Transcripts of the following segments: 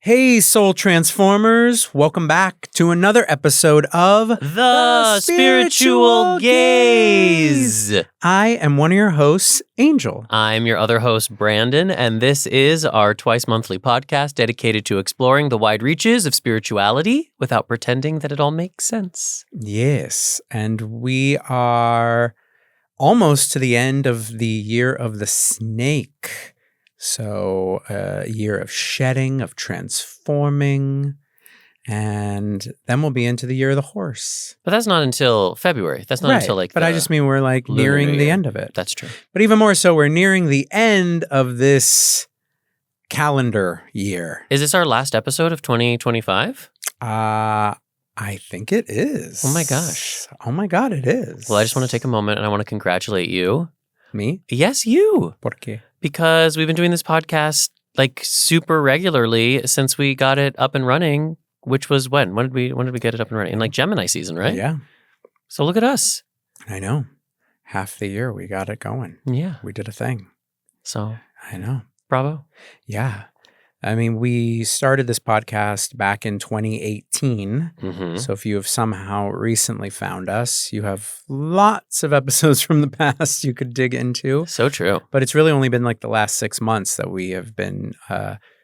Hey, Soul Transformers! Welcome back to another episode of The Spiritual Gaze. I am one of your hosts, Angel. I'm your other host, Brandon, and this is our twice-monthly podcast dedicated to exploring the wide reaches of spirituality without pretending that it all makes sense. Yes, and we are almost to the end of the year of the snake. So a year of shedding, of transforming, and then we'll be into the year of the horse. But that's not until February. That's not until But I just mean we're like nearing the end of it. That's true. But even more so, we're nearing the end of this calendar year. Is this our last episode of 2025? I think it is. Oh my gosh. Oh my God, it is. Well, I just want to take a moment and I want to congratulate you. Me? Yes, you. ¿Por qué? Because we've been doing this podcast like super regularly since we got it up and running, which was when? When did we get it up and running? In like Gemini season, right? Yeah. So look at us. I know. Half the year we got it going. Yeah. We did a thing. So I know. bravo. Yeah. I mean, we started this podcast back in 2018. Mm-hmm. So if you have somehow recently found us, you have lots of episodes from the past you could dig into. So true. But it's really only been like the last 6 months that we have been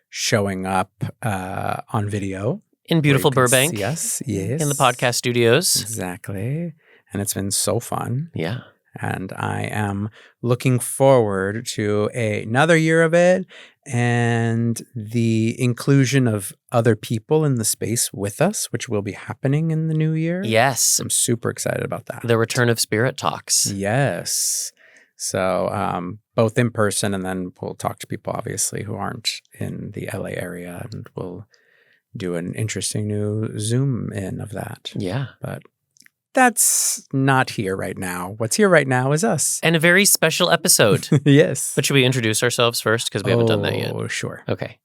showing up on video. In beautiful Burbank. Yes. In the podcast studios. Exactly. And it's been so fun. Yeah. And I am looking forward to another year of it and the inclusion of other people in the space with us, which will be happening in the new year. Yes. I'm super excited about that. The return of Spirit Talks. Yes. So both in person, and then we'll talk to people, obviously, who aren't in the LA area, and we'll do an interesting new Zoom in of that. Yeah. But that's not here right now. What's here right now is us. And a very special episode. Yes. But should we introduce ourselves first? Because we haven't done that yet. Oh, sure. Okay.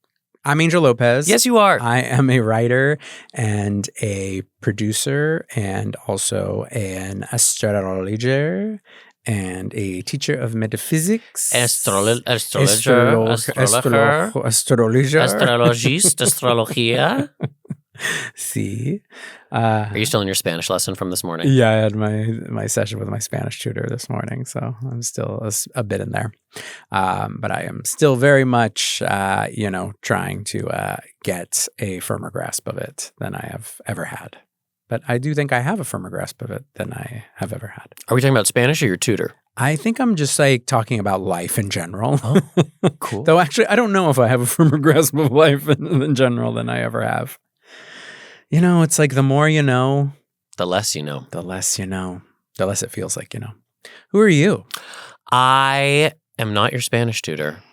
I'm Angel Lopez. Yes, you are. I am a writer and a producer and also an astrologer and a teacher of metaphysics. Astrologer. Astrologer. Astrologist. Astrologia. See. Are you still in your Spanish lesson from this morning? Yeah, I had my session with my Spanish tutor this morning, so I'm still a bit in there. But I am still very much, trying to get a firmer grasp of it than I have ever had. But I do think I have a firmer grasp of it than I have ever had. Are we talking about Spanish or your tutor? I think I'm just like talking about life in general. Oh, cool. Though actually, I don't know if I have a firmer grasp of life in general than I ever have. You know, it's like the more you know, The less you know. the less you know, the less it feels like you know. Who are you? I am not your Spanish tutor,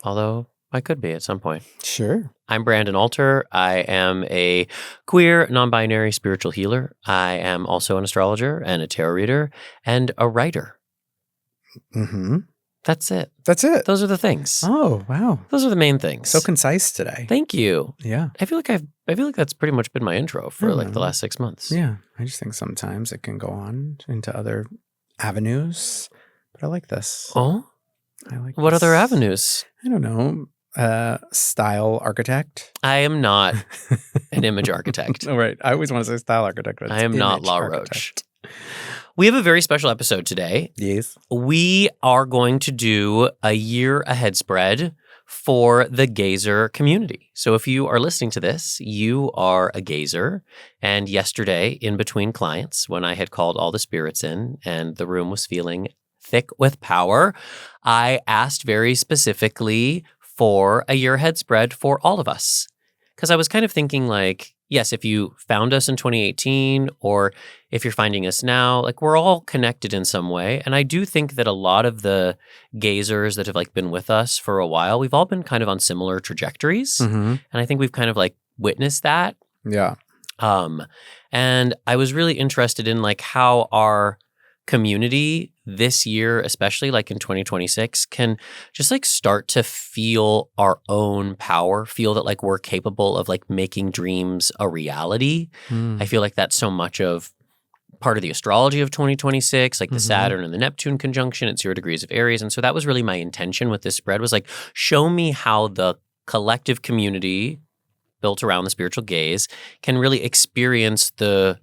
although I could be at some point. Sure. I'm Brandon Alter. I am a queer, non-binary spiritual healer. I am also an astrologer and a tarot reader and a writer. Mm-hmm. That's it. That's it. Those are the things. Oh, wow. Those are the main things. So concise today. Thank you. Yeah. I feel like that's pretty much been my intro for like the last 6 months. Yeah. I just think sometimes it can go on into other avenues, but I like this. Oh? I like What this. other avenues? I don't know. Style architect. I am not an image architect. Oh, right. I always want to say style architect. But I am not image Law architect. Roach. We have a very special episode today. Yes. We are going to do a year ahead spread for the Gayzer community. So if you are listening to this, you are a Gayzer. And yesterday, in between clients, when I had called all the spirits in and the room was feeling thick with power, I asked very specifically for a year ahead spread for all of us. Because I was kind of thinking like, yes, if you found us in 2018 or if you're finding us now, like we're all connected in some way. And I do think that a lot of the Gayzers that have like been with us for a while, we've all been kind of on similar trajectories. Mm-hmm. And I think we've kind of like witnessed that. Yeah. And I was really interested in like how our community this year, especially like in 2026, can just like start to feel our own power, feel that like we're capable of like making dreams a reality. I feel like that's so much of part of the astrology of 2026, like the Saturn and the Neptune conjunction at 0 degrees of Aries. And so that was really my intention with this spread was like, show me how the collective community built around the spiritual gaze can really experience the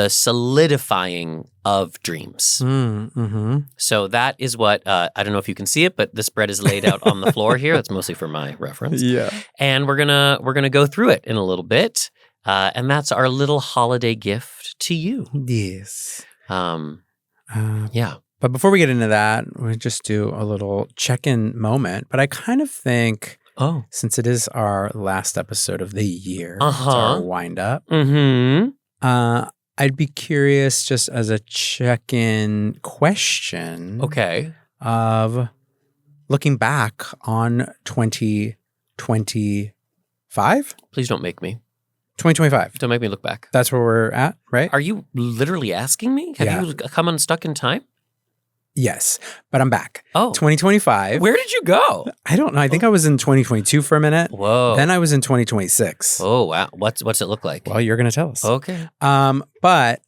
solidifying of dreams. Mm-hmm. So that is what, I don't know if you can see it, but the spread is laid out on the floor here. It's mostly for my reference. Yeah. And we're gonna go through it in a little bit. And that's our little holiday gift to you. Yes. Yeah. But before we get into that, we'll just do a little check-in moment. But I kind of think, since it is our last episode of the year, it's our wind-up, I'd be curious, just as a check-in question, of looking back on 2025? Please don't make me. 2025. Don't make me look back. That's where we're at, right? Are you literally asking me? Have you come unstuck in time? Yes, but I'm back. 2025. Where did you go? I don't know. I think I was in 2022 for a minute. Whoa. Then I was in 2026. Oh, wow. What's it look like? Well, you're going to tell us. Okay. But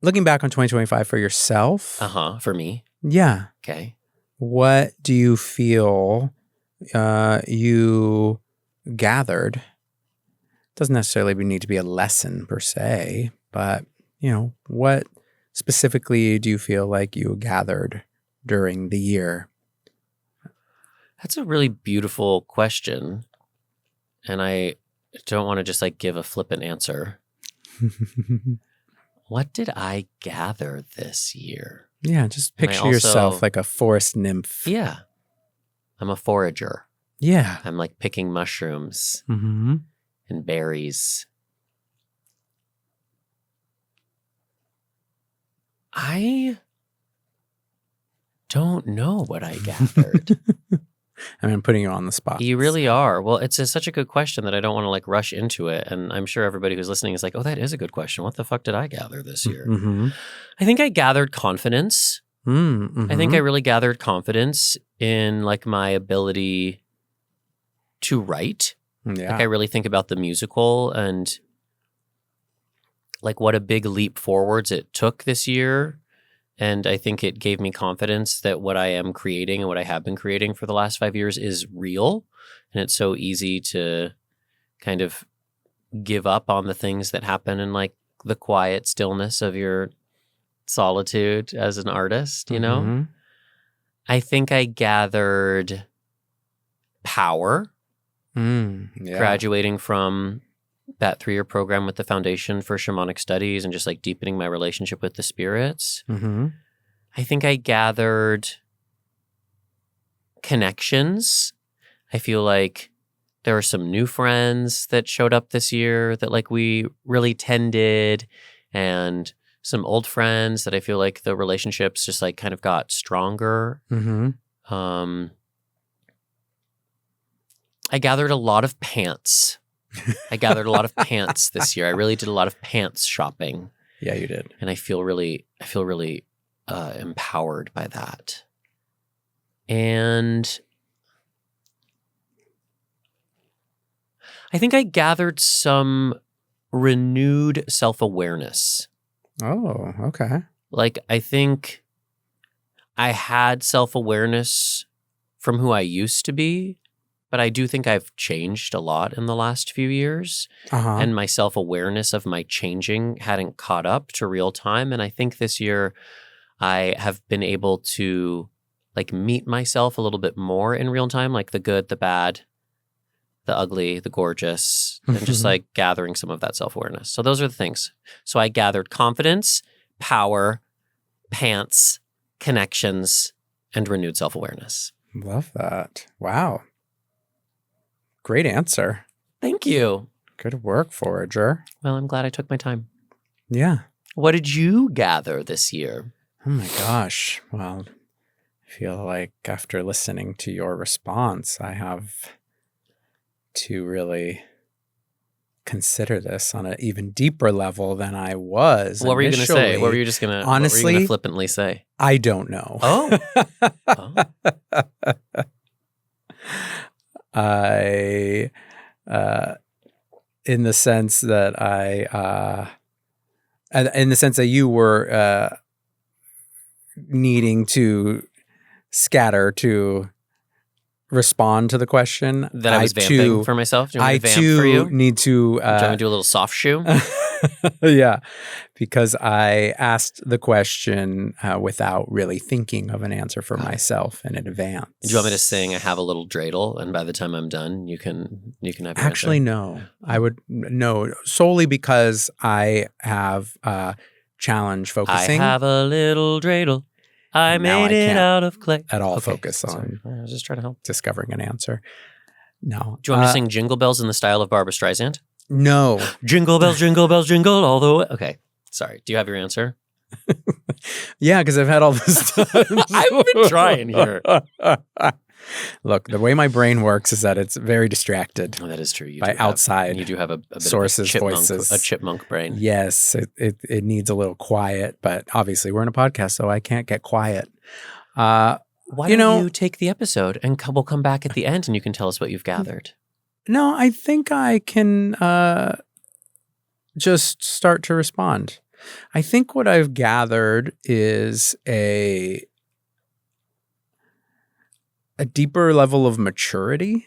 looking back on 2025 for yourself. For me. Yeah. Okay. What do you feel you gathered? Doesn't necessarily need to be a lesson per se, but, what specifically do you feel like you gathered during the year? That's a really beautiful question. And I don't want to just give a flippant answer. What did I gather this year? Yeah, just picture yourself like a forest nymph. Yeah. I'm a forager. Yeah. I'm picking mushrooms and berries. I don't know what I gathered. I'm putting you on the spot. You really are. Well, it's such a good question that I don't want to rush into it. And I'm sure everybody who's listening is like, oh, that is a good question. What the fuck did I gather this year? I think I gathered confidence. I think I really gathered confidence in my ability to write. Yeah. I really think about the musical and what a big leap forwards it took this year. And I think it gave me confidence that what I am creating and what I have been creating for the last 5 years is real. And it's so easy to kind of give up on the things that happen in the quiet stillness of your solitude as an artist, I think I gathered power graduating from that 3-year program with the Foundation for Shamanic Studies and just deepening my relationship with the spirits. I think I gathered connections. I feel like there are some new friends that showed up this year that we really tended, and some old friends that I feel like the relationships just kind of got stronger. I gathered a lot of pants. I gathered a lot of pants this year. I really did a lot of pants shopping. Yeah, you did. And I feel really empowered by that. And I think I gathered some renewed self-awareness. Oh, okay. I think I had self-awareness from who I used to be, but I do think I've changed a lot in the last few years. And my self-awareness of my changing hadn't caught up to real time. And I think this year I have been able to meet myself a little bit more in real time, the good, the bad, the ugly, the gorgeous, and just gathering some of that self-awareness. So those are the things. So I gathered confidence, power, pants, connections, and renewed self-awareness. Love that. Wow. Great answer. Thank you. Good work, Forager. Well, I'm glad I took my time. Yeah. What did you gather this year? Oh my gosh. Well, I feel like after listening to your response, I have to really consider this on an even deeper level than I was. What were you going to say? What were you just going to honestly flippantly say? I don't know. Oh. I, in the sense that you were needing to scatter to respond to the question, That I was vamping for myself? Do you want me to vamp for you? need to. Do you want me to do a little soft shoe? Yeah, because I asked the question without really thinking of an answer for myself in advance. Do you want me to sing "I Have a Little Dreidel," and by the time I'm done, you can have your Actually, answer? no. I would no solely because I have challenge focusing. I have a little dreidel. I And now made I it can't out of clay. at all Okay, focus sorry. on I was just trying to help. discovering an answer. No. Do you want me to sing Jingle Bells in the style of Barbra Streisand? No. Jingle bells, jingle all the way. Okay, sorry. Do you have your answer? Yeah, because I've had all this time. I've been trying here. Look, the way my brain works is that it's very distracted Oh, that is true. You by do have- outside You do have a bit sources, of voices. a chipmunk brain. Yes, it needs a little quiet, but obviously we're in a podcast, so I can't get quiet. Why don't you take the episode and we'll come back at the end and you can tell us what you've gathered? No, I think I can just start to respond. I think what I've gathered is a deeper level of maturity.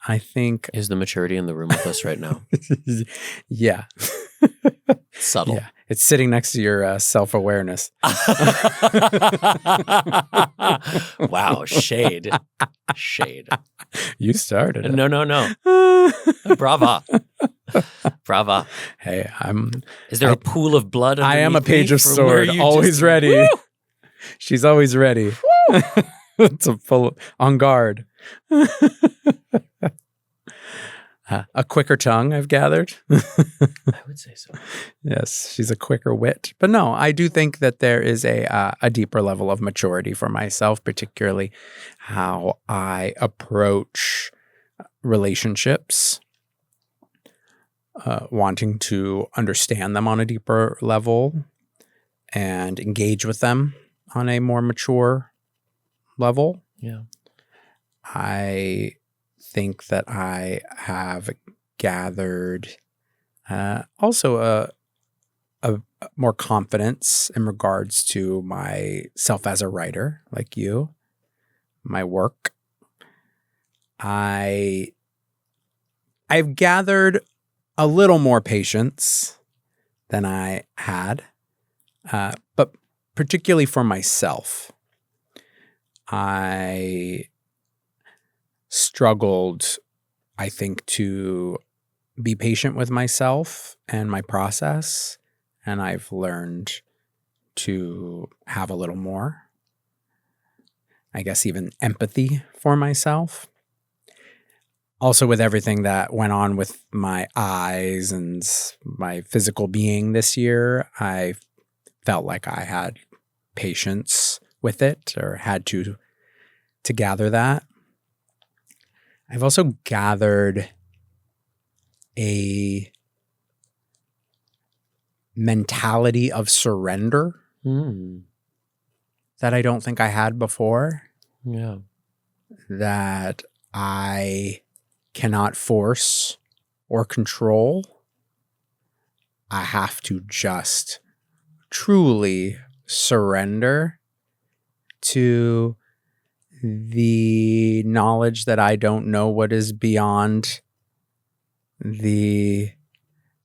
I think. Is the maturity in the room with us right now? Yeah. Subtle. Yeah. It's sitting next to your self-awareness. Wow, shade. Shade. You started it. No. Brava. Brava. Hey, Is there a pool of blood I am a underneath page me of from sword, where you always just- ready. Woo! She's always ready. To full on guard. A quicker tongue, I've gathered. I would say so. Yes, she's a quicker wit. But no, I do think that there is a deeper level of maturity for myself, particularly how I approach relationships, wanting to understand them on a deeper level and engage with them on a more mature level. Yeah. I think that I have gathered also a more confidence in regards to myself as a writer, like you, my work. I've gathered a little more patience than I had, but particularly for myself. I struggled, I think, to be patient with myself and my process, and I've learned to have a little more, I guess, even empathy for myself. Also, with everything that went on with my eyes and my physical being this year, I felt like I had patience with it, or had to gather that. I've also gathered a mentality of surrender that I don't think I had before. Yeah. That I cannot force or control. I have to just truly surrender to the knowledge that I don't know what is beyond the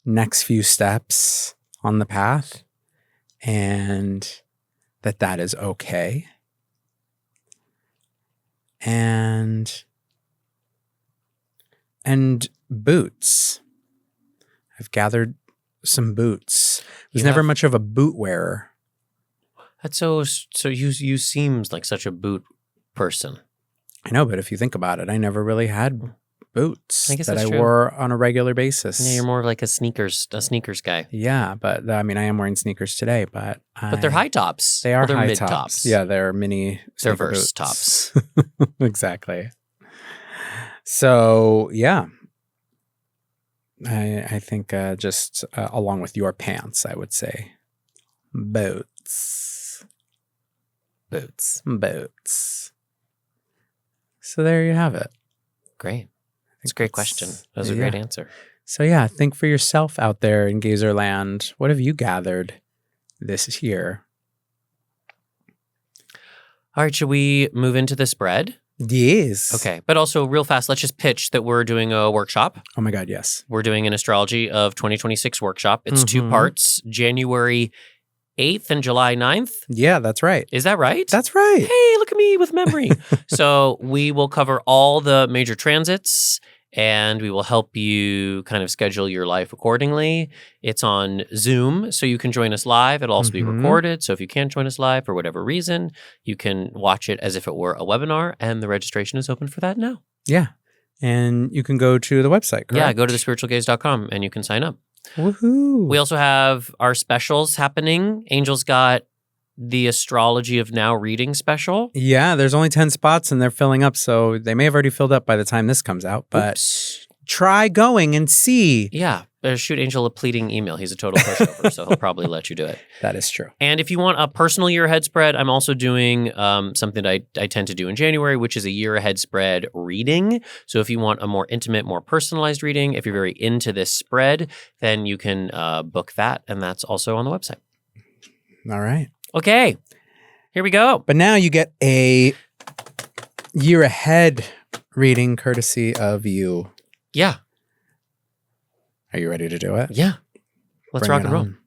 next few steps on the path, and that is okay. And boots. I've gathered some boots. I was never much of a boot wearer. That's so you seems like such a boot person. I know, but if you think about it, I never really had boots I guess that that's I true. wore on a regular basis. Yeah, you're more like a sneakers guy. Yeah, but I mean, I am wearing sneakers today, but They're high tops. They are Well, they're high mid tops. Yeah, they're mini. They're sneaker verse boots. tops. Exactly. So yeah, I think just along with your pants, I would say boots. So there you have it. Great. It's a great question. That was a yeah. great answer. So yeah, think for yourself out there in Gayzer land. What have you gathered this year? All right, should we move into the spread? Yes. Okay. But also, real fast, let's just pitch that we're doing a workshop. Oh my God, yes. We're doing an Astrology of 2026 workshop. It's 2 Mhm. parts, January 8th and July 9th. Yeah, that's right. Is that right? That's right. Hey, look at me with memory. So we will cover all the major transits and we will help you kind of schedule your life accordingly. It's on Zoom, so you can join us live. It'll also be Mhm. recorded. So if you can't join us live for whatever reason, you can watch it as if it were a webinar, and the registration is open for that now. Yeah. And you can go to the website, correct? Yeah, go to thespiritualgaze.com and you can sign up. Woohoo. We also have our specials happening. Angel's got the Astrology of Now reading special. Yeah, there's only 10 spots and they're filling up, so they may have already filled up by the time this comes out, but Oops. try going and see. Yeah, shoot Angel a pleading email. He's a total pushover, so he'll probably let you do it. That is true. And if you want a personal year ahead spread, I'm also doing something that I tend to do in January, which is a year ahead spread reading. So if you want a more intimate, more personalized reading, if you're very into this spread, then you can book that, and that's also on the website. All right. Okay, here we go. But now you get a year ahead reading courtesy of you. Yeah. Are you ready to do it? Yeah. Let's Bring rock it and roll. on.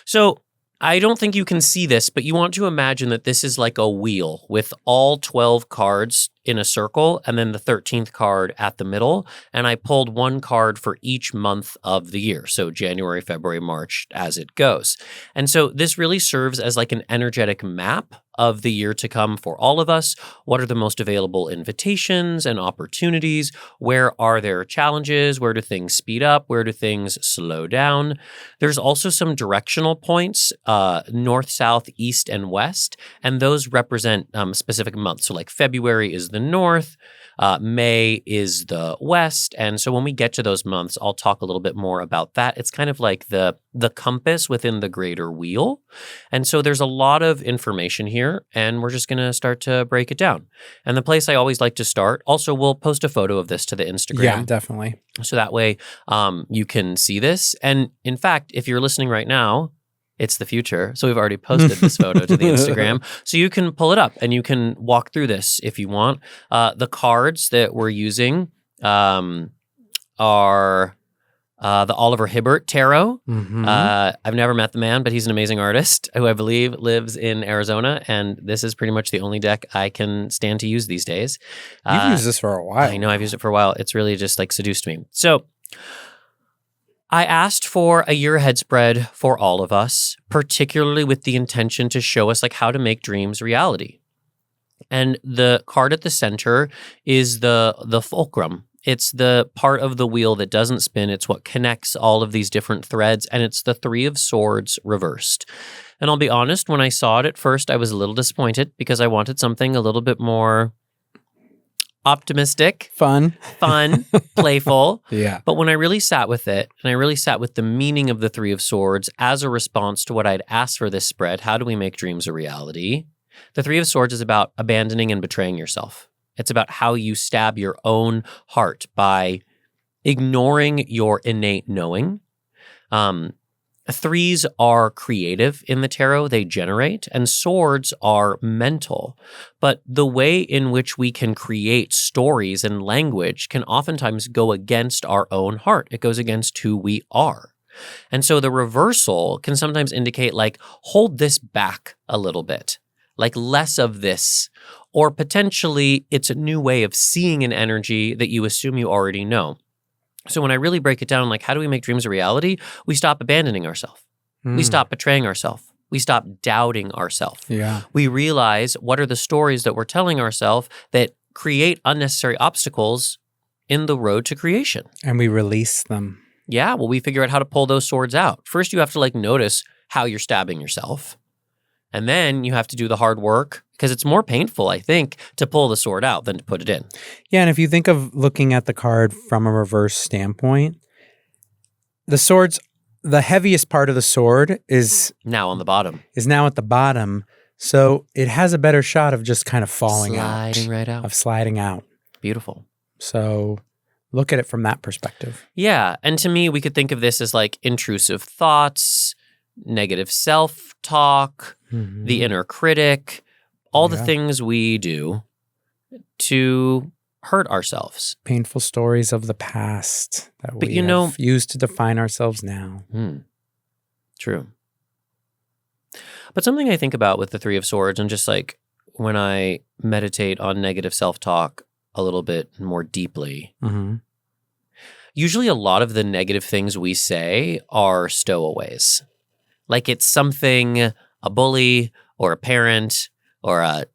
So I don't think you can see this, but you want to imagine that this is like a wheel with all 12 cards in a circle and then the 13th card at the middle. And I pulled one card for each month of the year. So January, February, March, as it goes. And so this really serves as like an energetic map of the year to come for all of us. What are the most available invitations and opportunities? Where are there challenges? Where do things speed up? Where do things slow down? There's also some directional points, north, south, east, and west, and those represent specific months. So like February is the north, May is the west, and so when we get to those months, I'll talk a little bit more about that. It's kind of like the compass within the greater wheel, and so there's a lot of information here, and we're just going to start to break it down. And the place I always like to start, also we'll post a photo of this to the Instagram. Yeah, definitely. So that way you can see this. And in fact, if you're listening right now, it's the future. So we've already posted this photo to the Instagram. So you can pull it up and you can walk through this if you want. The cards that we're using are the Oliver Hibbert Tarot. Mhm. I've never met the man, but he's an amazing artist who I believe lives in Arizona. And this is pretty much the only deck I can stand to use these days. You've used this for a while. I know I've used it for a while. It's really just like seduced me. So I asked for a year ahead spread for all of us, particularly with the intention to show us like how to make dreams reality. And the card at the center is the fulcrum. It's the part of the wheel that doesn't spin. It's what connects all of these different threads, and it's the Three of Swords reversed. And I'll be honest, when I saw it at first, I was a little disappointed because I wanted something a little bit more optimistic, Fun. playful. Yeah. But when I really sat with it, and I really sat with the meaning of the Three of Swords as a response to what I'd asked for this spread, how do we make dreams a reality? The Three of Swords is about abandoning and betraying yourself. It's about how you stab your own heart by ignoring your innate knowing. Threes are creative in the tarot, they generate, and swords are mental. But the way in which we can create stories and language can oftentimes go against our own heart. It goes against who we are. And so the reversal can sometimes indicate like, hold this back a little bit, like less of this, or potentially it's a new way of seeing an energy that you assume you already know. So when I really break it down, like how do we make dreams a reality? We stop abandoning ourselves. We stop betraying ourselves. We stop doubting ourselves. Yeah. We realize what are the stories that we're telling ourselves that create unnecessary obstacles in the road to creation. And we release them. Yeah, well, we figure out how to pull those swords out. First, you have to like notice how you're stabbing yourself. And then you have to do the hard work because it's more painful, I think, to pull the sword out than to put it in. Yeah, and if you think of looking at the card from a reverse standpoint, the swords, the heaviest part of the sword is Now on the bottom. now at the bottom, so it has a better shot of just kind of falling out. Sliding right out. Of sliding out. Beautiful. So look at it from that perspective. Yeah, and to me, we could think of this as like intrusive thoughts, negative self-talk, the inner critic, all the Yeah. things we do to hurt ourselves. Painful stories of the past that But we have used to define ourselves now. True. But something I think about with the Three of Swords, and just like when I meditate on negative self-talk a little bit more deeply, usually a lot of the negative things we say are stowaways. Like it's something a bully or a parent or a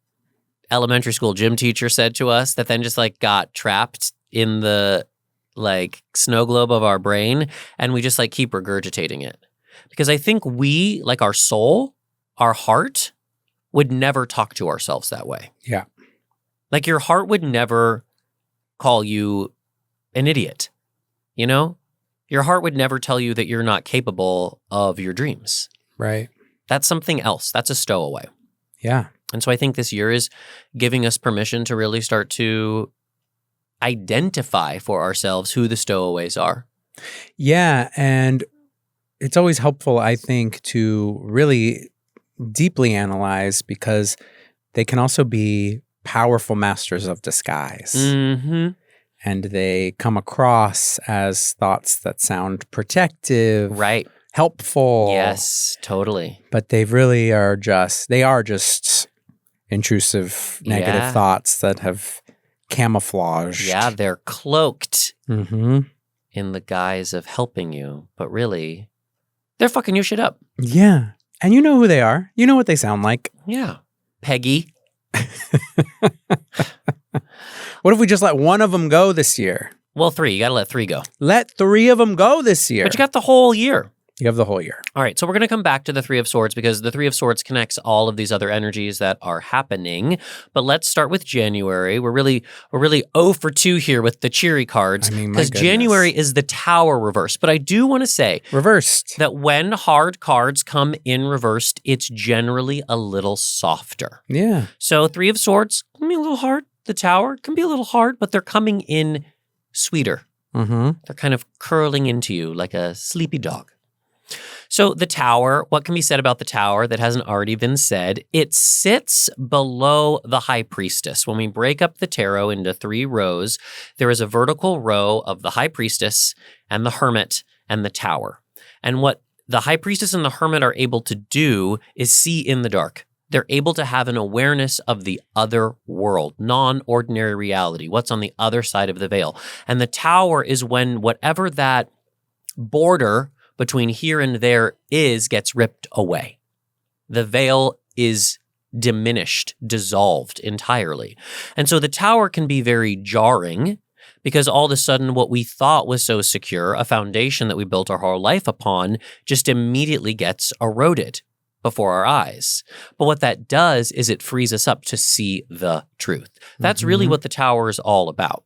elementary school gym teacher said to us that then just like got trapped in the like snow globe of our brain, and we just like keep regurgitating it. Because I think we, like our soul, our heart, would never talk to ourselves that way. Yeah. Like your heart would never call you an idiot, you know? Your heart would never tell you that you're not capable of your dreams. Right. That's something else. That's a stowaway. Yeah. And so I think this year is giving us permission to really start to identify for ourselves who the stowaways are. Yeah. And it's always helpful, I think, to really deeply analyze, because they can also be powerful masters of disguise. And they come across as thoughts that sound protective, right, helpful. Yes, totally. But they really are just intrusive negative thoughts that have camouflaged. Yeah, they're cloaked in the guise of helping you, but really, they're fucking your shit up. Yeah. And you know who they are. You know what they sound like. Yeah. Peggy. What if we just let one of them go this year? Well, 3. You got to let 3 go. Let 3 of them go this year. But you got the whole year. You have the whole year. All right, so we're going to come back to the Three of Swords because the Three of Swords connects all of these other energies that are happening. But let's start with January. We're really 0 for 2 here with the cheery cards, because January is the Tower reverse. But I do want to say reversed that when hard cards come in reversed, it's generally a little softer. Yeah. So Three of Swords can be a little hard. The Tower can be a little hard, but they're coming in sweeter. They're kind of curling into you like a sleepy dog. So the Tower, what can be said about the Tower that hasn't already been said? It sits below the High Priestess. When we break up the tarot into 3 rows, there is a vertical row of the High Priestess and the Hermit and the Tower. And what the High Priestess and the Hermit are able to do is see in the dark. They're able to have an awareness of the other world, non-ordinary reality, what's on the other side of the veil. And the Tower is when whatever that border between here and there gets ripped away. The veil is diminished, dissolved entirely. And so the Tower can be very jarring because all of a sudden what we thought was so secure, a foundation that we built our whole life upon, just immediately gets eroded before our eyes. But what that does is it frees us up to see the truth. That's really what the Tower is all about.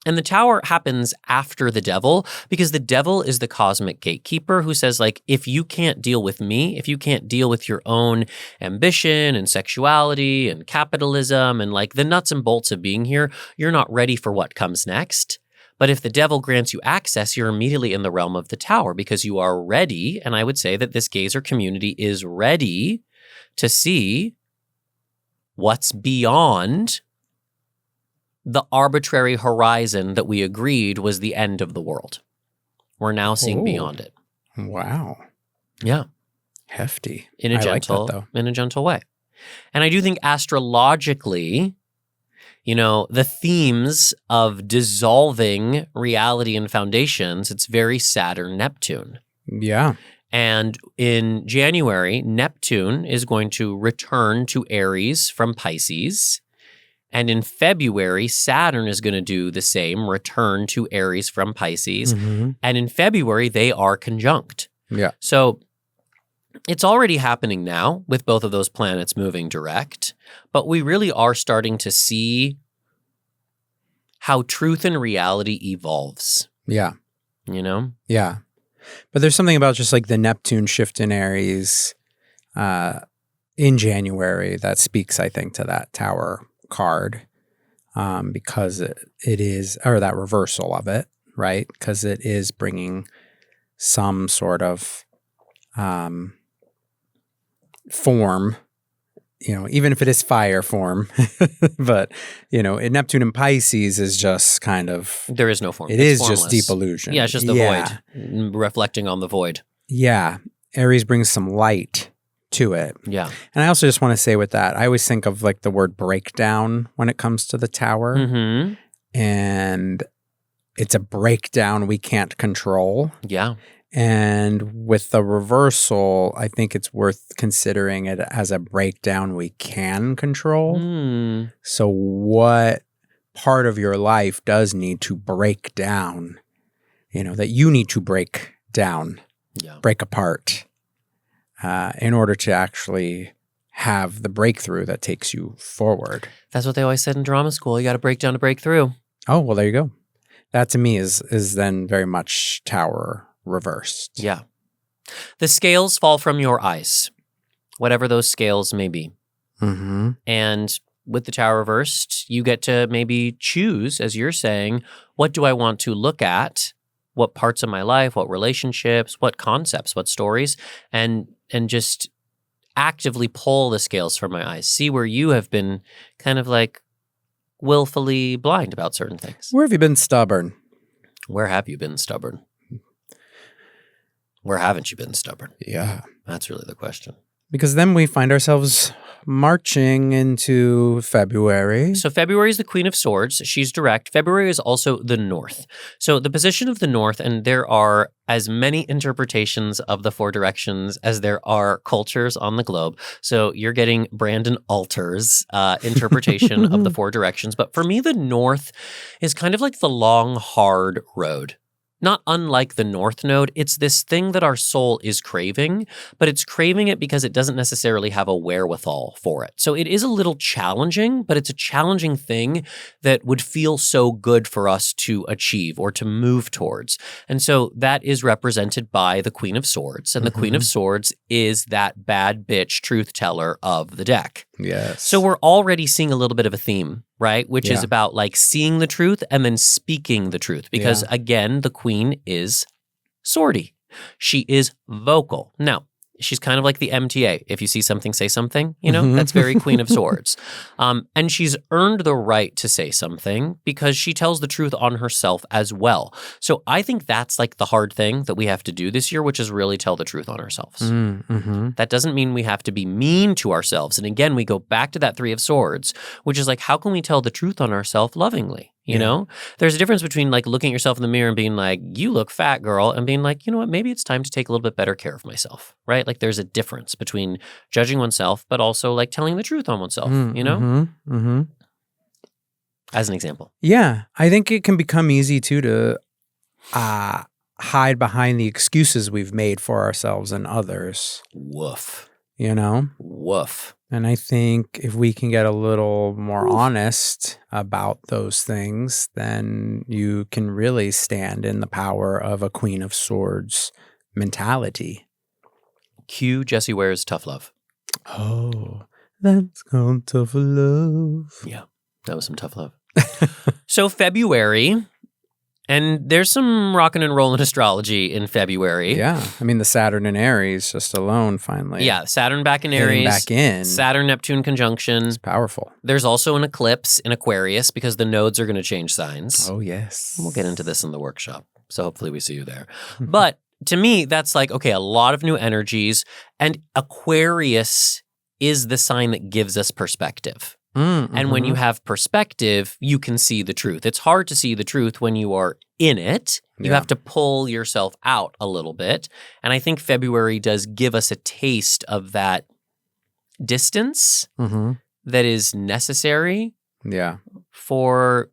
And the Tower happens after the Devil, because the Devil is the cosmic gatekeeper who says, like, if you can't deal with me, if you can't deal with your own ambition and sexuality and capitalism and like the nuts and bolts of being here, you're not ready for what comes next. But if the Devil grants you access, you're immediately in the realm of the Tower because you are ready. And I would say that this Gayzer community is ready to see what's beyond the arbitrary horizon that we agreed was the end of the world. We're now seeing beyond it. Wow. Yeah. Hefty. In a gentle way. And I do think astrologically, the themes of dissolving reality and foundations, it's very Saturn, Neptune. Yeah. And in January, Neptune is going to return to Aries from Pisces. And in February, Saturn is going to do the same, return to Aries from Pisces. And in February, they are conjunct. Yeah. So it's already happening now with both of those planets moving direct. But we really are starting to see how truth and reality evolves. Yeah. Yeah. But there's something about just like the Neptune shift in Aries in January that speaks, I think, to that Tower card, because it is, or that reversal of it, right? Because it is bringing some sort of form even if it is fire form, but, Neptune and Pisces is just kind of, There is no form. it It's is just deep formless. illusion. Yeah, it's just the void, reflecting on the void. Yeah. Aries brings some light to it. Yeah. And I also just want to say with that, I always think of like the word breakdown when it comes to the tower. Mm-hmm. And it's a breakdown we can't control. Yeah. And with the reversal, I think it's worth considering it as a breakdown we can control. Mm. So what part of your life does need to break down, that you need to break down, break apart, in order to actually have the breakthrough that takes you forward. That's what they always said in drama school. You got to break down to break through. Oh, well, there you go. That to me is then very much tower reversed. Yeah. The scales fall from your eyes, whatever those scales may be. Mm-hmm. And with the tower reversed, you get to maybe choose, as you're saying, what do I want to look at? What parts of my life, what relationships, what concepts, what stories, and just actively pull the scales from my eyes. See where you have been kind of like willfully blind about certain things. Where have you been stubborn? Where have you been stubborn? Where haven't you been stubborn? Yeah. That's really the question. Because then we find ourselves marching into February. So February is the Queen of Swords. She's direct. February is also the North. So the position of the North, and there are as many interpretations of the four directions as there are cultures on the globe. So you're getting Brandon Alter's interpretation of the four directions. But for me, the North is kind of like the long, hard road. Not unlike the North Node, it's this thing that our soul is craving, but it's craving it because it doesn't necessarily have a wherewithal for it. So it is a little challenging, but it's a challenging thing that would feel so good for us to achieve or to move towards. And so that is represented by the Queen of Swords. And the Queen of Swords is that bad bitch truth teller of the deck. Yes. So we're already seeing a little bit of a theme, right? Which is about like seeing the truth and then speaking the truth. Because again, the queen is swordy. She is vocal. Now, she's kind of like the MTA. If you see something, say something, that's very Queen of Swords. And she's earned the right to say something because she tells the truth on herself as well. So I think that's like the hard thing that we have to do this year, which is really tell the truth on ourselves. Mm-hmm. That doesn't mean we have to be mean to ourselves. And again, we go back to that Three of Swords, which is like, how can we tell the truth on ourselves lovingly? You know, there's a difference between like looking at yourself in the mirror and being like, you look fat, girl, and being like, you know what, maybe it's time to take a little bit better care of myself, right? Like there's a difference between judging oneself, but also like telling the truth on oneself, As an example. Yeah. I think it can become easy too to hide behind the excuses we've made for ourselves and others. Woof. Woof. And I think if we can get a little more honest about those things, then you can really stand in the power of a Queen of Swords mentality. Cue Jessie Ware's Tough Love. Oh, that's called tough love. Yeah, that was some tough love. So February, and there's some rockin' and rollin' astrology in February. Yeah. I mean, the Saturn and Aries just alone finally. Yeah, Saturn back in Aries. Back in. Saturn-Neptune conjunction. It's powerful. There's also an eclipse in Aquarius because the nodes are going to change signs. Oh, yes. We'll get into this in the workshop. So hopefully we see you there. But to me, that's like, okay, a lot of new energies. And Aquarius is the sign that gives us perspective. And when you have perspective, you can see the truth. It's hard to see the truth when you are in it. You have to pull yourself out a little bit. And I think February does give us a taste of that distance that is necessary for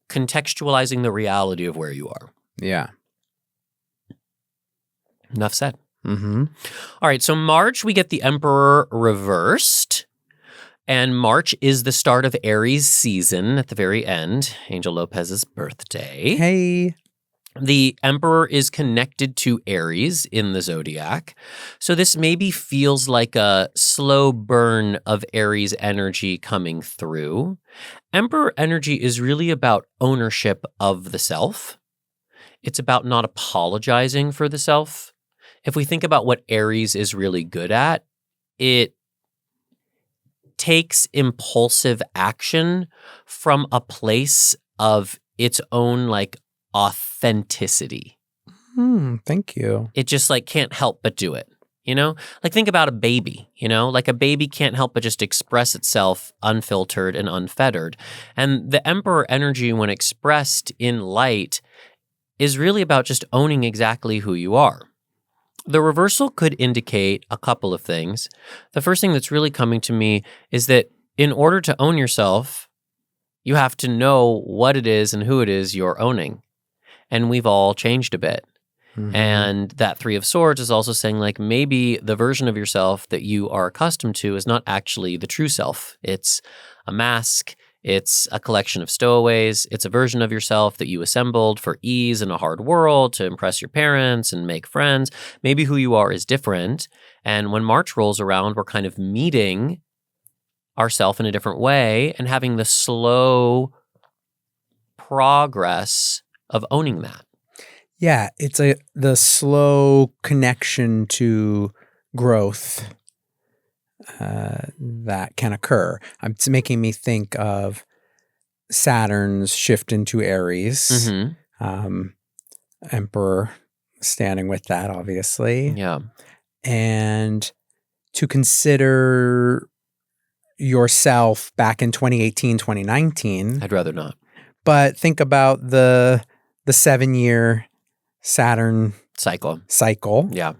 contextualizing the reality of where you are. Yeah. Enough said. All right, so March, we get the Emperor reversed. And March is the start of Aries season at the very end, Angel Lopez's birthday. Hey. The Emperor is connected to Aries in the zodiac. So this maybe feels like a slow burn of Aries energy coming through. Emperor energy is really about ownership of the self. It's about not apologizing for the self. If we think about what Aries is really good at, it takes impulsive action from a place of its own like authenticity. Thank you. It just like can't help but do it. You know, like think about a baby, you know, like a baby can't help but just express itself unfiltered and unfettered. And the emperor energy, when expressed in light, is really about just owning exactly who you are. The reversal could indicate a couple of things. The first thing that's really coming to me is that in order to own yourself, you have to know what it is and who it is you're owning. And we've all changed a bit. And that Three of Swords is also saying like maybe the version of yourself that you are accustomed to is not actually the true self. It's a mask. It's a collection of stowaways. It's a version of yourself that you assembled for ease in a hard world to impress your parents and make friends. Maybe who you are is different. And when March rolls around, we're kind of meeting ourself in a different way and having the slow progress of owning that. Yeah, it's the slow connection to growth that can occur. It's making me think of Saturn's shift into Aries, Emperor standing with that, obviously. Yeah. And to consider yourself back in 2018, 2019. I'd rather not. But think about the 7-year Saturn cycle. Yeah.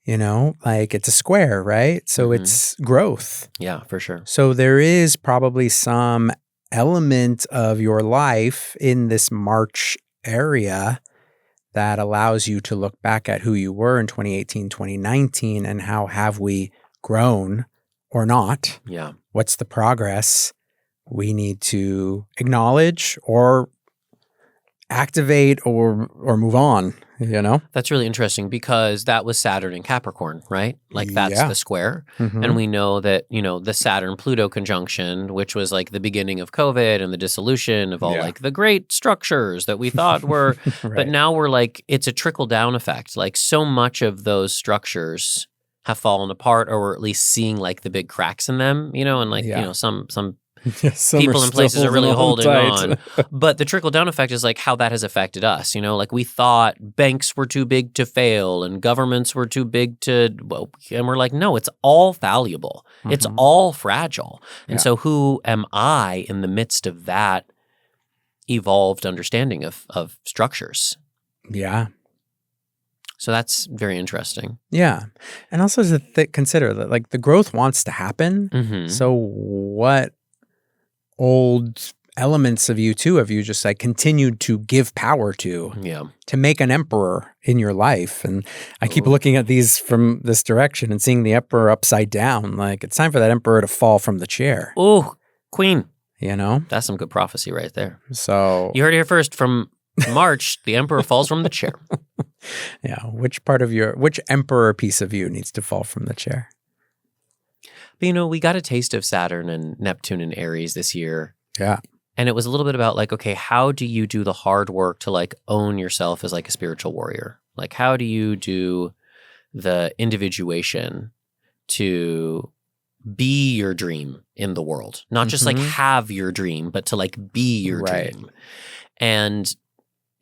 You know, like it's a square, right? So it's growth. Yeah, for sure. So there is probably some element of your life in this March area that allows you to look back at who you were in 2018, 2019, and how have we grown or not? Yeah. What's the progress we need to acknowledge or activate or move on, you know? That's really interesting because that was Saturn in Capricorn, right? Like that's the square. And we know that, you know, the Saturn-Pluto conjunction, which was like the beginning of COVID and the dissolution of all like the great structures that we thought were, but now we're like, it's a trickle-down effect. Like so much of those structures have fallen apart or we're at least seeing like the big cracks in them, you know, and like, you know, some people in places are really holding on. But the trickle-down effect is like how that has affected us. You know, like we thought banks were too big to fail and governments were too big to, well, and we're like, no, it's all valuable. It's all fragile. And so who am I in the midst of that evolved understanding of structures? Yeah. So that's very interesting. Yeah. And also to consider that like the growth wants to happen. So what old elements of you too have you just like continued to give power to make an emperor in your life? And I keep looking at these from this direction and seeing the emperor upside down. Like it's time for that emperor to fall from the chair. Oh, queen. You know? That's some good prophecy right there. So you heard it here first. From March, the emperor falls from the chair. Yeah. Which emperor piece of you needs to fall from the chair? But, you know, we got a taste of Saturn and Neptune and Aries this year. Yeah. And it was a little bit about like, okay, how do you do the hard work to like own yourself as like a spiritual warrior? Like, how do you do the individuation to be your dream in the world? Not just like have your dream, but to like be your dream. And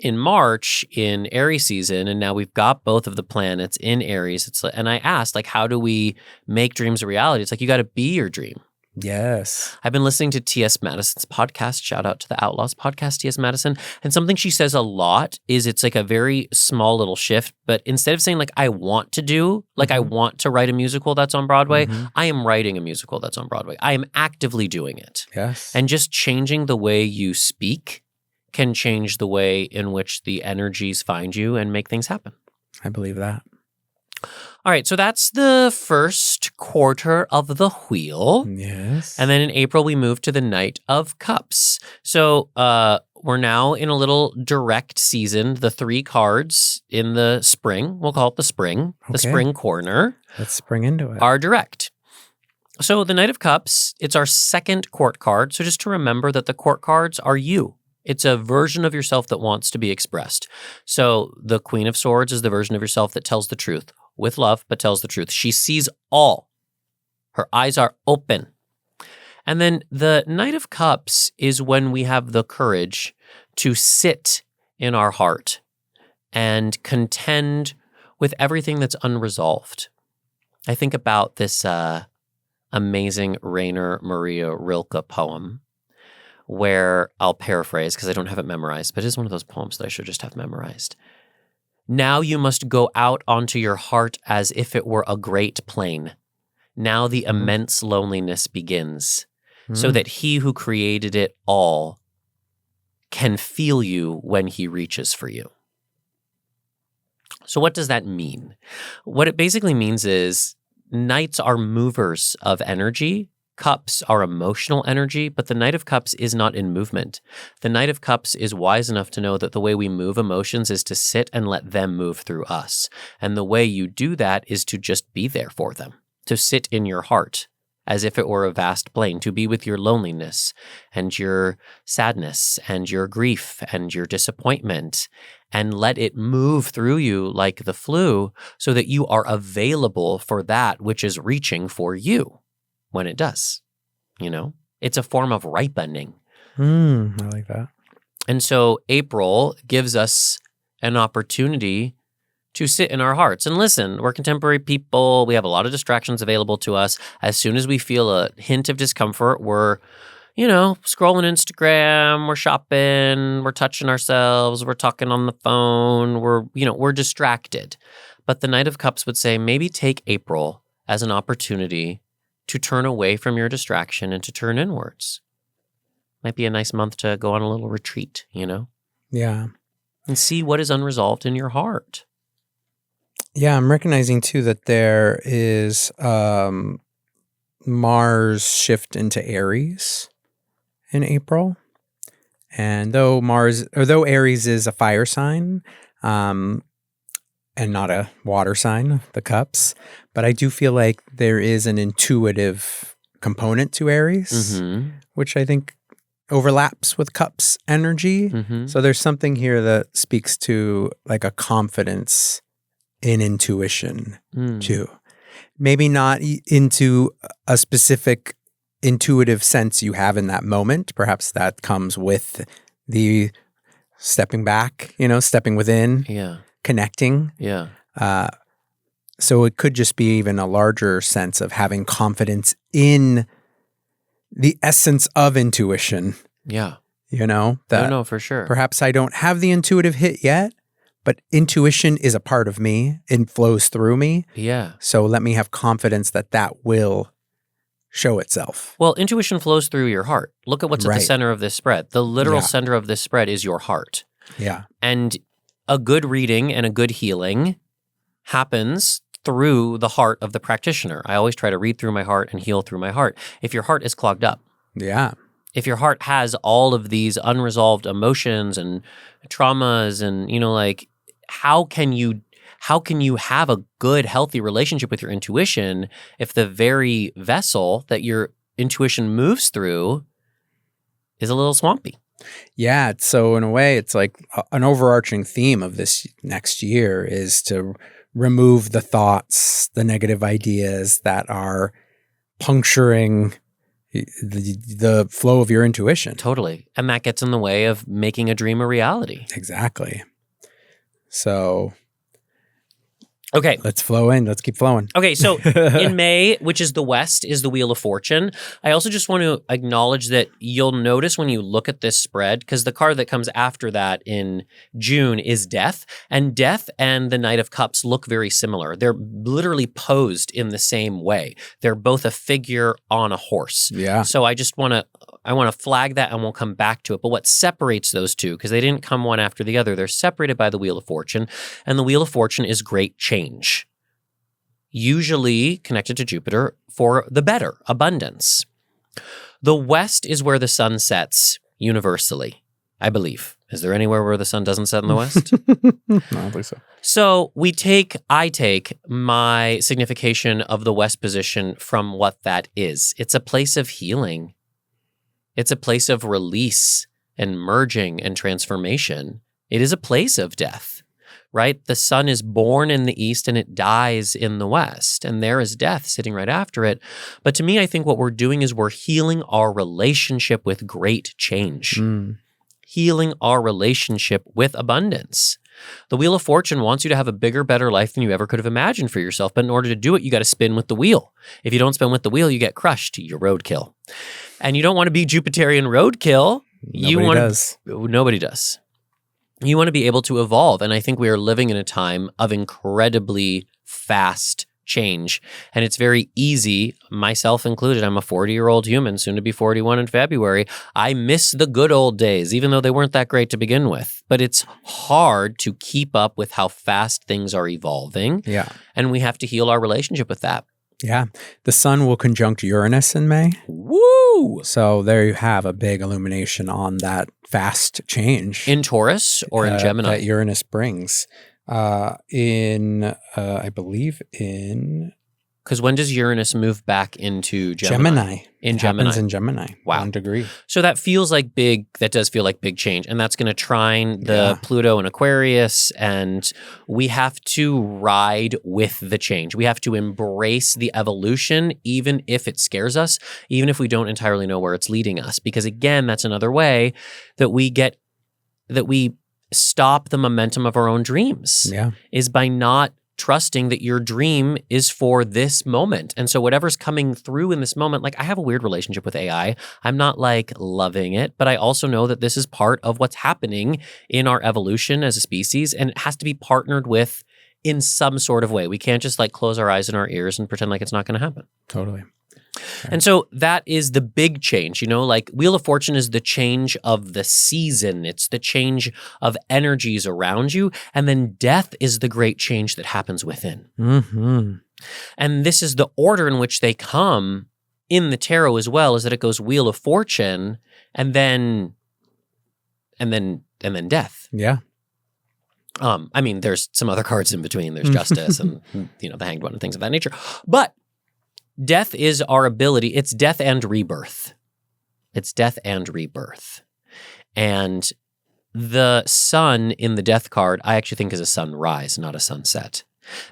in March, in Aries season, and now we've got both of the planets in Aries. It's like, and I asked, like, how do we make dreams a reality? It's like, you got to be your dream. Yes. I've been listening to T.S. Madison's podcast. Shout out to the Outlaws podcast, T.S. Madison. And something she says a lot is it's like a very small little shift. But instead of saying like, I want to do, like I want to write a musical that's on Broadway, I am writing a musical that's on Broadway. I am actively doing it. Yes. And just changing the way you speak can change the way in which the energies find you and make things happen. I believe that. All right, so that's the first quarter of the wheel. Yes. And then in April, we move to the Knight of Cups. So we're now in a little direct season. The 3 cards in the spring, we'll call it the spring, the spring corner. Let's spring into it. Are direct. So the Knight of Cups, it's our second court card. So just to remember that the court cards are you. It's a version of yourself that wants to be expressed. So the Queen of Swords is the version of yourself that tells the truth with love, but tells the truth. She sees all. Her eyes are open. And then the Knight of Cups is when we have the courage to sit in our heart and contend with everything that's unresolved. I think about this amazing Rainer Maria Rilke poem where I'll paraphrase because I don't have it memorized, but it is one of those poems that I should just have memorized. Now you must go out onto your heart as if it were a great plain. Now the immense loneliness begins, so that he who created it all can feel you when he reaches for you. So what does that mean? What it basically means is knights are movers of energy. Cups are emotional energy, but the Knight of Cups is not in movement. The Knight of Cups is wise enough to know that the way we move emotions is to sit and let them move through us. And the way you do that is to just be there for them, to sit in your heart as if it were a vast plain, to be with your loneliness and your sadness and your grief and your disappointment and let it move through you like the flu so that you are available for that which is reaching for you when it does. You know, it's a form of ripening. I like that. And so April gives us an opportunity to sit in our hearts. And listen, we're contemporary people. We have a lot of distractions available to us. As soon as we feel a hint of discomfort, we're, scrolling Instagram, we're shopping, we're touching ourselves, we're talking on the phone, we're distracted. But the Knight of Cups would say, maybe take April as an opportunity to turn away from your distraction and to turn inwards. Might be a nice month to go on a little retreat, Yeah. And see what is unresolved in your heart. Yeah, I'm recognizing too that there is Mars shift into Aries in April. And though Aries is a fire sign, and not a water sign, the cups, but I do feel like there is an intuitive component to Aries, which I think overlaps with cups energy. So there's something here that speaks to like a confidence in intuition too. Maybe not into a specific intuitive sense you have in that moment. Perhaps that comes with the stepping back, stepping within, connecting. Yeah. So it could just be even a larger sense of having confidence in the essence of intuition. Yeah. That No, for sure. Perhaps I don't have the intuitive hit yet, but intuition is a part of me and flows through me. Yeah. So let me have confidence that will show itself. Well, intuition flows through your heart. Look at what's at the center of this spread. The literal center of this spread is your heart. Yeah. And a good reading and a good healing happens through the heart of the practitioner. I always try to read through my heart and heal through my heart. If your heart is clogged up, if your heart has all of these unresolved emotions and traumas and, how can you have a good, healthy relationship with your intuition if the very vessel that your intuition moves through is a little swampy? Yeah. So in a way, it's like an overarching theme of this next year is to remove the thoughts, the negative ideas that are puncturing the flow of your intuition. Totally. And that gets in the way of making a dream a reality. Exactly. So, okay. Let's flow in. Let's keep flowing. Okay. So in May, which is the West, is the Wheel of Fortune. I also just want to acknowledge that you'll notice when you look at this spread, because the card that comes after that in June is Death. And Death and the Knight of Cups look very similar. They're literally posed in the same way. They're both a figure on a horse. Yeah. So I just want to flag that and we'll come back to it. But what separates those two, because they didn't come one after the other, they're separated by the Wheel of Fortune. And the Wheel of Fortune is great change, usually connected to Jupiter for the better, abundance. The West is where the sun sets universally, I believe. Is there anywhere where the sun doesn't set in the West? No, I don't think so. So I take my signification of the West position from what that is. It's a place of healing. It's a place of release and merging and transformation. It is a place of death. right? The sun is born in the east and it dies in the west, and there is death sitting right after it. But to me, I think what we're doing is we're healing our relationship with great change, healing our relationship with abundance. The Wheel of Fortune wants you to have a bigger, better life than you ever could have imagined for yourself. But in order to do it, you got to spin with the wheel. If you don't spin with the wheel, you get crushed. You're roadkill. And you don't want to be Jupiterian roadkill. Nobody does. You want to be able to evolve. And I think we are living in a time of incredibly fast change. And it's very easy, myself included. I'm a 40-year-old human, soon to be 41 in February. I miss the good old days, even though they weren't that great to begin with. But it's hard to keep up with how fast things are evolving. Yeah. And we have to heal our relationship with that. Yeah. The sun will conjunct Uranus in May. Woo! So there you have a big illumination on that fast change. In Taurus or in Gemini? That Uranus brings. I believe in... Because when does Uranus move back into Gemini? It happens in Gemini. Wow. 1 degree. So that feels like that does feel like big change. And that's going to trine the Pluto in Aquarius. And we have to ride with the change. We have to embrace the evolution, even if it scares us, even if we don't entirely know where it's leading us. Because again, that's another way that we stop the momentum of our own dreams. Yeah. Is by not trusting that your dream is for this moment. And so whatever's coming through in this moment, like I have a weird relationship with AI. I'm not like loving it, but I also know that this is part of what's happening in our evolution as a species, and it has to be partnered with in some sort of way. We can't just like close our eyes and our ears and pretend like it's not going to happen. Totally. And so that is the big change, like Wheel of Fortune is the change of the season. It's the change of energies around you. And then death is the great change that happens within. Mm-hmm. And this is the order in which they come in the tarot as well, is that it goes Wheel of Fortune and then death. Yeah. I mean, there's some other cards in between. There's Justice and, the Hanged One and things of that nature. But death is our ability. It's death and rebirth. It's death and rebirth. And the sun in the death card, I actually think is a sunrise, not a sunset.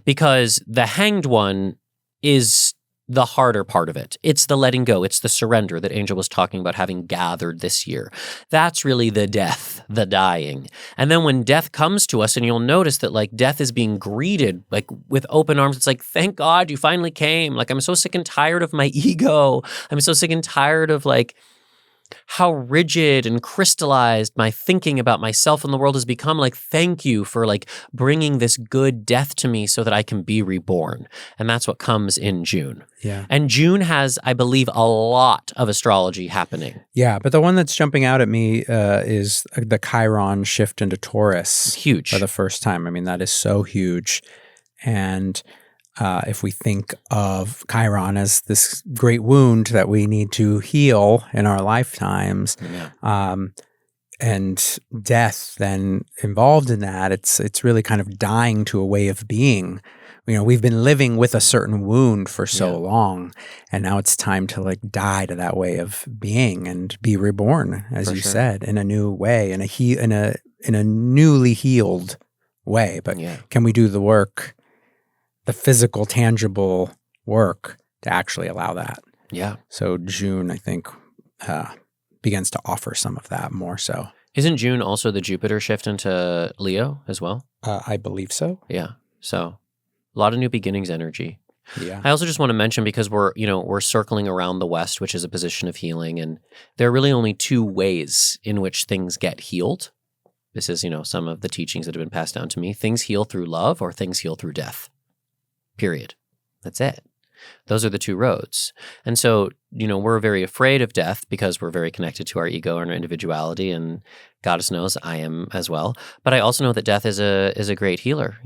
Because the Hanged One is the harder part of it. It's the letting go. It's the surrender that Angel was talking about having gathered this year. That's really the death, the dying. And then when death comes to us, and you'll notice that like death is being greeted like with open arms. It's like, thank God you finally came. Like, I'm so sick and tired of my ego. I'm so sick and tired of like how rigid and crystallized my thinking about myself and the world has become. Like, thank you for like bringing this good death to me so that I can be reborn. And that's what comes in June. Yeah. And June has, I believe, a lot of astrology happening. Yeah. But the one that's jumping out at me is the Chiron shift into Taurus. It's huge. For the first time. I mean, that is so huge. And if we think of Chiron as this great wound that we need to heal in our lifetimes, and death then involved in that, it's really kind of dying to a way of being. We've been living with a certain wound for so long, and now it's time to like die to that way of being and be reborn, as you said, in a new way, in a newly healed way. But can we do the work? The physical, tangible work to actually allow that. Yeah. So June, I think, begins to offer some of that more so. Isn't June also the Jupiter shift into Leo as well? I believe so. Yeah. So a lot of new beginnings energy. Yeah. I also just want to mention, because we're circling around the West, which is a position of healing, and there are really only two ways in which things get healed. This is, some of the teachings that have been passed down to me. Things heal through love, or things heal through death. Period. That's it. Those are the two roads. And so, we're very afraid of death because we're very connected to our ego and our individuality, and Goddess knows I am as well. But I also know that death is a great healer,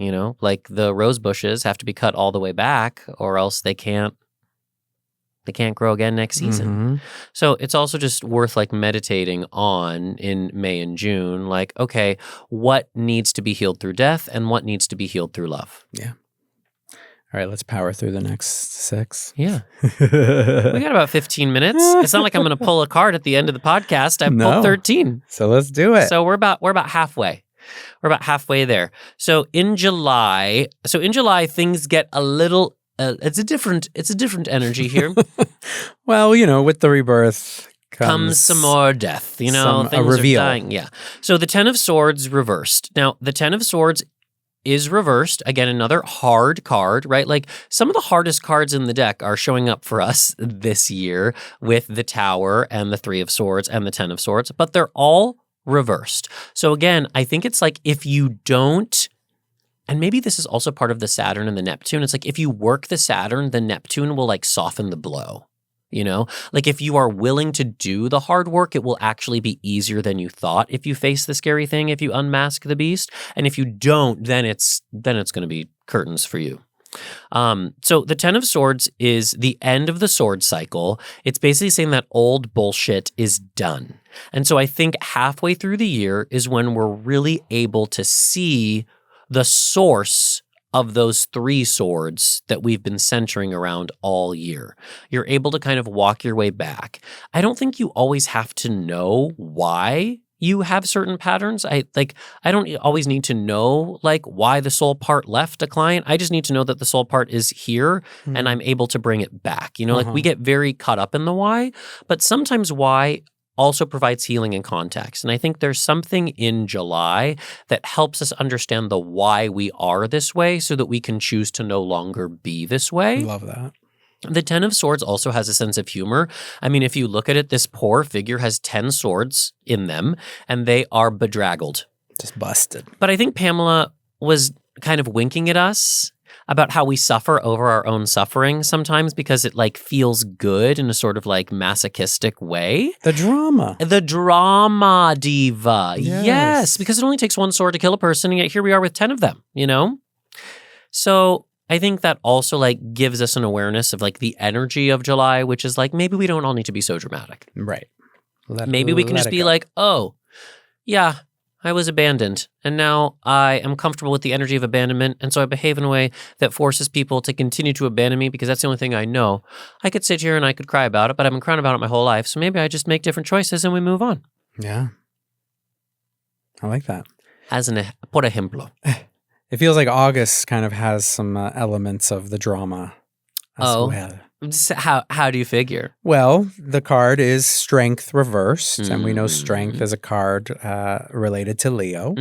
like the rose bushes have to be cut all the way back, or else they can't grow again next season. Mm-hmm. So it's also just worth like meditating on in May and June, like, okay, what needs to be healed through death and what needs to be healed through love? Yeah. All right, let's power through the next 6. Yeah. We got about 15 minutes. It's not like I'm going to pull a card at the end of the podcast. I pulled 13. So let's do it. So we're about halfway. We're about halfway there. So in July, things get a little. It's a different energy here. Well, with the rebirth Comes some more death. Things a reveal. are dying. Yeah. So the Ten of Swords reversed. Now the Ten of Swords is reversed. Again, another hard card, right? Like some of the hardest cards in the deck are showing up for us this year with the Tower and the Three of Swords and the Ten of Swords, but they're all reversed. So again, I think it's like if you don't, and maybe this is also part of the Saturn and the Neptune, it's like if you work the Saturn, the Neptune will like soften the blow. Like if you are willing to do the hard work, it will actually be easier than you thought if you face the scary thing, if you unmask the beast. And if you don't, then it's going to be curtains for you. So the Ten of Swords is the end of the sword cycle. It's basically saying that old bullshit is done. And so I think halfway through the year is when we're really able to see the source of those three swords that we've been centering around all year. You're able to kind of walk your way back. I don't think you always have to know why you have certain patterns. I don't always need to know like why the soul part left a client. I just need to know that the soul part is here and I'm able to bring it back. Like we get very caught up in the why, but sometimes why also provides healing and context. And I think there's something in July that helps us understand the why we are this way so that we can choose to no longer be this way. Love that. The Ten of Swords also has a sense of humor. I mean, if you look at it, this poor figure has 10 swords in them, and they are bedraggled. Just busted. But I think Pamela was kind of winking at us about how we suffer over our own suffering sometimes because it like feels good in a sort of like masochistic way. The drama diva. Yes, because it only takes one sword to kill a person, and yet here we are with 10 of them, So I think that also like gives us an awareness of like the energy of July, which is like maybe we don't all need to be so dramatic. Right. Maybe we can just be like, oh, yeah, I was abandoned, and now I am comfortable with the energy of abandonment, and so I behave in a way that forces people to continue to abandon me because that's the only thing I know. I could sit here and I could cry about it, but I've been crying about it my whole life, so maybe I just make different choices and we move on. Yeah. I like that. Por ejemplo. It feels like August kind of has some elements of the drama as well. How do you figure? Well, the card is Strength reversed, and we know Strength is a card related to Leo.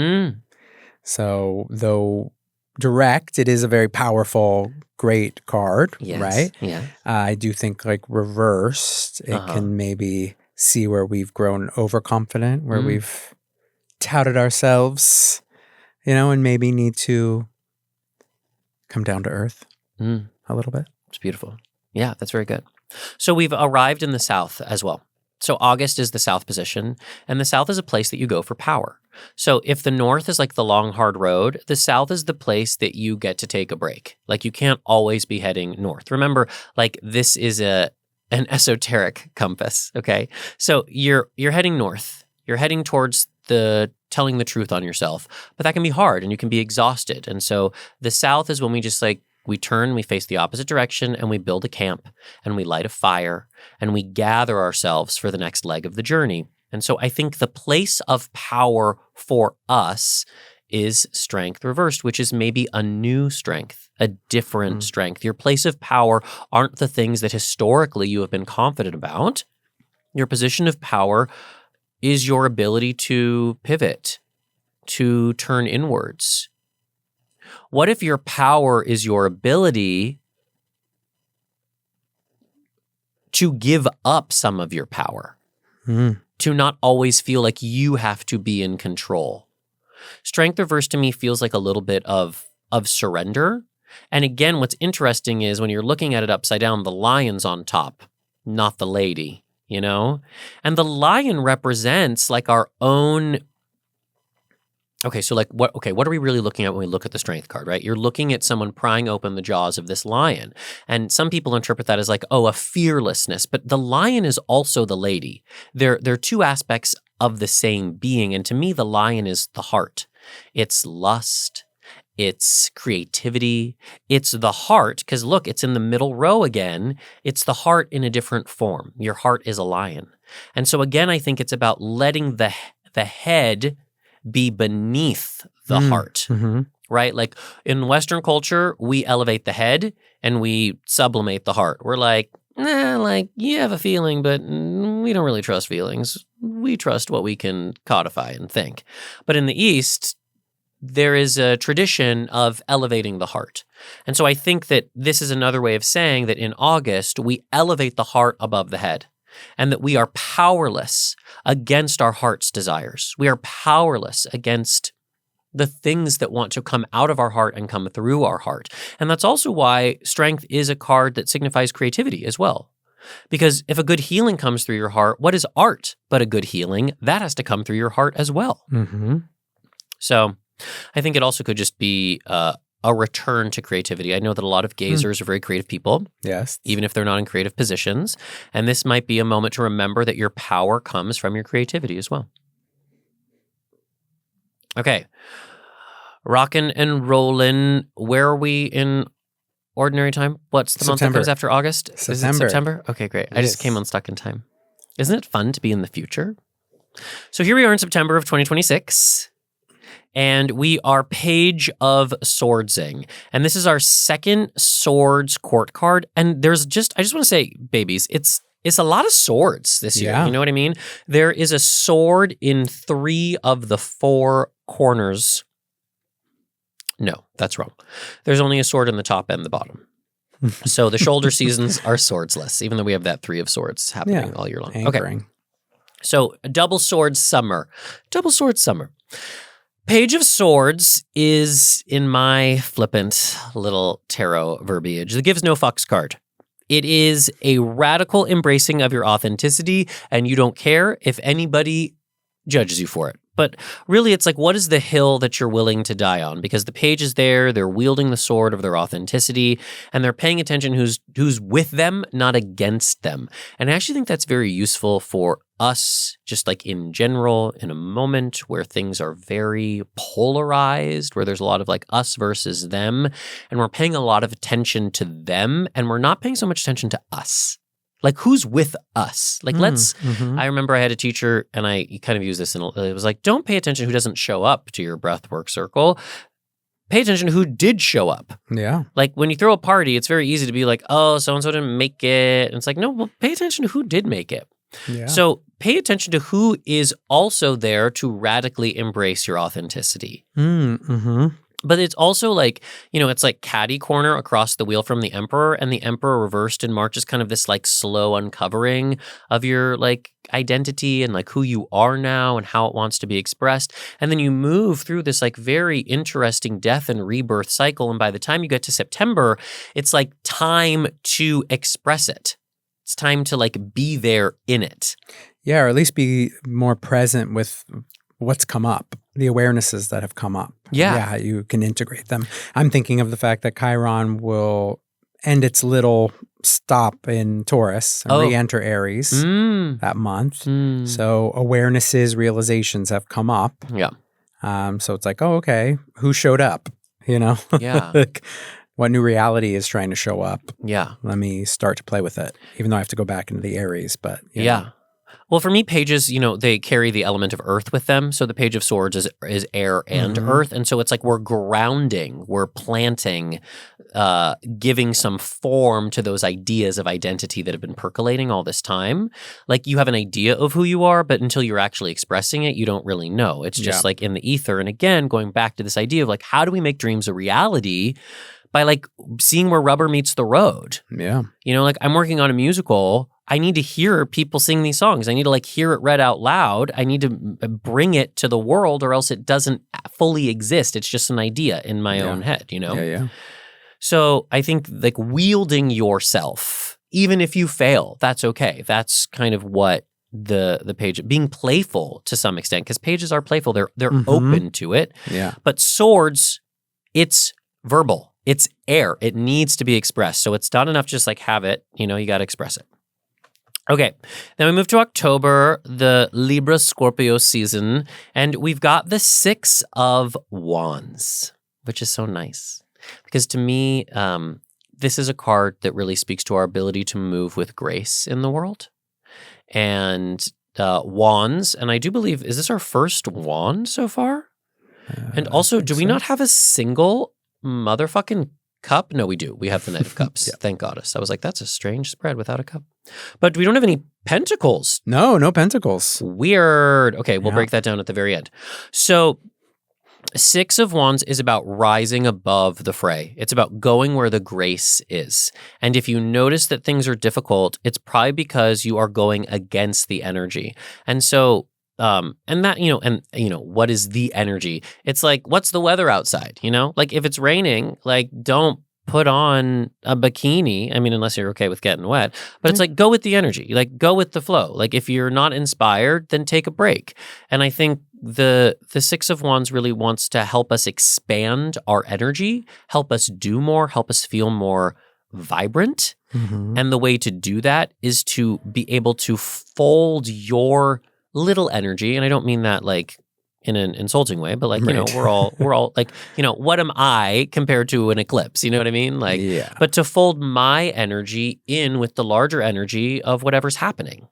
So, though direct, it is a very powerful, great card, right? Yeah. I do think, like reversed, it can maybe see where we've grown overconfident, where we've touted ourselves, and maybe need to come down to earth a little bit. It's beautiful. Yeah, that's very good. So we've arrived in the South as well. So August is the South position, and the South is a place that you go for power. So if the North is like the long, hard road, the South is the place that you get to take a break. Like you can't always be heading north. Remember, like this is an esoteric compass, okay? So you're heading north. You're heading towards the telling the truth on yourself, but that can be hard and you can be exhausted. And so the South is when we just like, we turn, we face the opposite direction, and we build a camp, and we light a fire, and we gather ourselves for the next leg of the journey. And so I think the place of power for us is Strength reversed, which is maybe a new strength, a different strength. Your place of power aren't the things that historically you have been confident about. Your position of power is your ability to pivot, to turn inwards. What if your power is your ability to give up some of your power, to not always feel like you have to be in control? Strength reversed to me feels like a little bit of surrender. And again, what's interesting is when you're looking at it upside down, the lion's on top, not the lady, And the lion represents like our own. Okay, so like what are we really looking at when we look at the Strength card, right? You're looking at someone prying open the jaws of this lion. And some people interpret that as like, a fearlessness. But the lion is also the lady. They're two aspects of the same being. And to me, the lion is the heart. It's lust. It's creativity. It's the heart. Because look, it's in the middle row again. It's the heart in a different form. Your heart is a lion. And so again, I think it's about letting the head be beneath the heart, right? Like in Western culture, we elevate the head and we sublimate the heart. We're like, nah, like you have a feeling, but we don't really trust feelings. We trust what we can codify and think. But in the East, there is a tradition of elevating the heart. And so I think that this is another way of saying that in August, we elevate the heart above the head and that we are powerless against our heart's desires. We are powerless against the things that want to come out of our heart and come through our heart. And that's also why strength is a card that signifies creativity as well. Because if a good healing comes through your heart, what is art but a good healing? That has to come through your heart as well. So I think it also could just be a return to creativity. I know that a lot of gazers are very creative people. Yes. Even if they're not in creative positions. And this might be a moment to remember that your power comes from your creativity as well. Okay. Rockin' and rollin'. Where are we in ordinary time? What's the month that comes after August? Is it September? Okay, great. I just came unstuck in time. Isn't it fun to be in the future? So here we are in September of 2026. And we are Page of Swordsing. And this is our second Swords court card. And I just want to say, babies, it's a lot of swords this year. You know what I mean? There is a sword in 3 of the 4 corners. No, that's wrong. There's only a sword in the top and the bottom. So the shoulder seasons are swordsless, even though we have that 3 of swords happening all year long. Anchoring. Okay. So double sword summer. Double sword summer. Page of Swords is, in my flippant little tarot verbiage, the gives no fucks card. It is a radical embracing of your authenticity, and you don't care if anybody judges you for it. But really, it's like, what is the hill that you're willing to die on? Because the page is there, they're wielding the sword of their authenticity, and they're paying attention who's with them, not against them. And I actually think that's very useful for us, just like in general, in a moment where things are very polarized, where there's a lot of like us versus them, and we're paying a lot of attention to them, and we're not paying so much attention to us. Like, who's with us? Like, I remember I had a teacher, and I kind of used this, and it was like, don't pay attention who doesn't show up to your breathwork circle. Pay attention to who did show up. Yeah. Like, when you throw a party, it's very easy to be like, oh, so-and-so didn't make it. And it's like, no, well, pay attention to who did make it. Yeah. So pay attention to who is also there to radically embrace your authenticity. But it's also like, it's like catty corner across the wheel from the Emperor, and the Emperor reversed in March is kind of this like slow uncovering of your like identity and like who you are now and how it wants to be expressed. And then you move through this like very interesting death and rebirth cycle. And by the time you get to September, it's like time to express it. It's time to like be there in it. Yeah, or at least be more present with what's come up, the awarenesses that have come up. Yeah, you can integrate them. I'm thinking of the fact that Chiron will end its little stop in Taurus and re-enter Aries that month. So awarenesses, realizations have come up. Yeah. So it's like, oh, okay, who showed up? Yeah. Like, what new reality is trying to show up? Yeah. Let me start to play with it, even though I have to go back into the Aries. But you know. Well, for me, pages, they carry the element of earth with them. So the Page of Swords is air and earth. And so it's like we're grounding, we're planting, giving some form to those ideas of identity that have been percolating all this time. Like you have an idea of who you are, but until you're actually expressing it, you don't really know. It's just like in the ether. And again, going back to this idea of like, how do we make dreams a reality? By like seeing where rubber meets the road. Yeah. Like I'm working on a musical. I need to hear people sing these songs. I need to like hear it read out loud. I need to bring it to the world or else it doesn't fully exist. It's just an idea in my own head, Yeah. So I think like wielding yourself, even if you fail, that's okay. That's kind of what the page, being playful to some extent, because pages are playful. They're open to it. Yeah. But swords, it's verbal. It's air. It needs to be expressed. So it's not enough just like have it, you got to express it. Okay, then we move to October, the Libra Scorpio season, and we've got the 6 of Wands, which is so nice. Because to me, this is a card that really speaks to our ability to move with grace in the world. And wands, and I do believe, is this our first wand so far? And also, do we not have a single motherfucking cup? No, we do. We have the Knight of Cups. Yeah. Thank goddess. I was like, that's a strange spread without a cup. But we don't have any pentacles. No pentacles. Weird. Okay, we'll Yeah. break that down at the very end. So 6 of Wands is about rising above the fray. It's about going where the grace is. And if you notice that things are difficult, it's probably because you are going against the energy. And so, what is the energy? It's like, what's the weather outside? Like if it's raining, like don't put on a bikini. I mean, unless you're okay with getting wet, but it's like, go with the energy, like go with the flow. Like if you're not inspired, then take a break. And I think the 6 of Wands really wants to help us expand our energy, help us do more, help us feel more vibrant. Mm-hmm. And the way to do that is to be able to fold your little energy. And I don't mean that like in an insulting way, but like, we're all like, what am I compared to an eclipse? You know what I mean? Like, Yeah. but to fold my energy in with the larger energy of whatever's happening.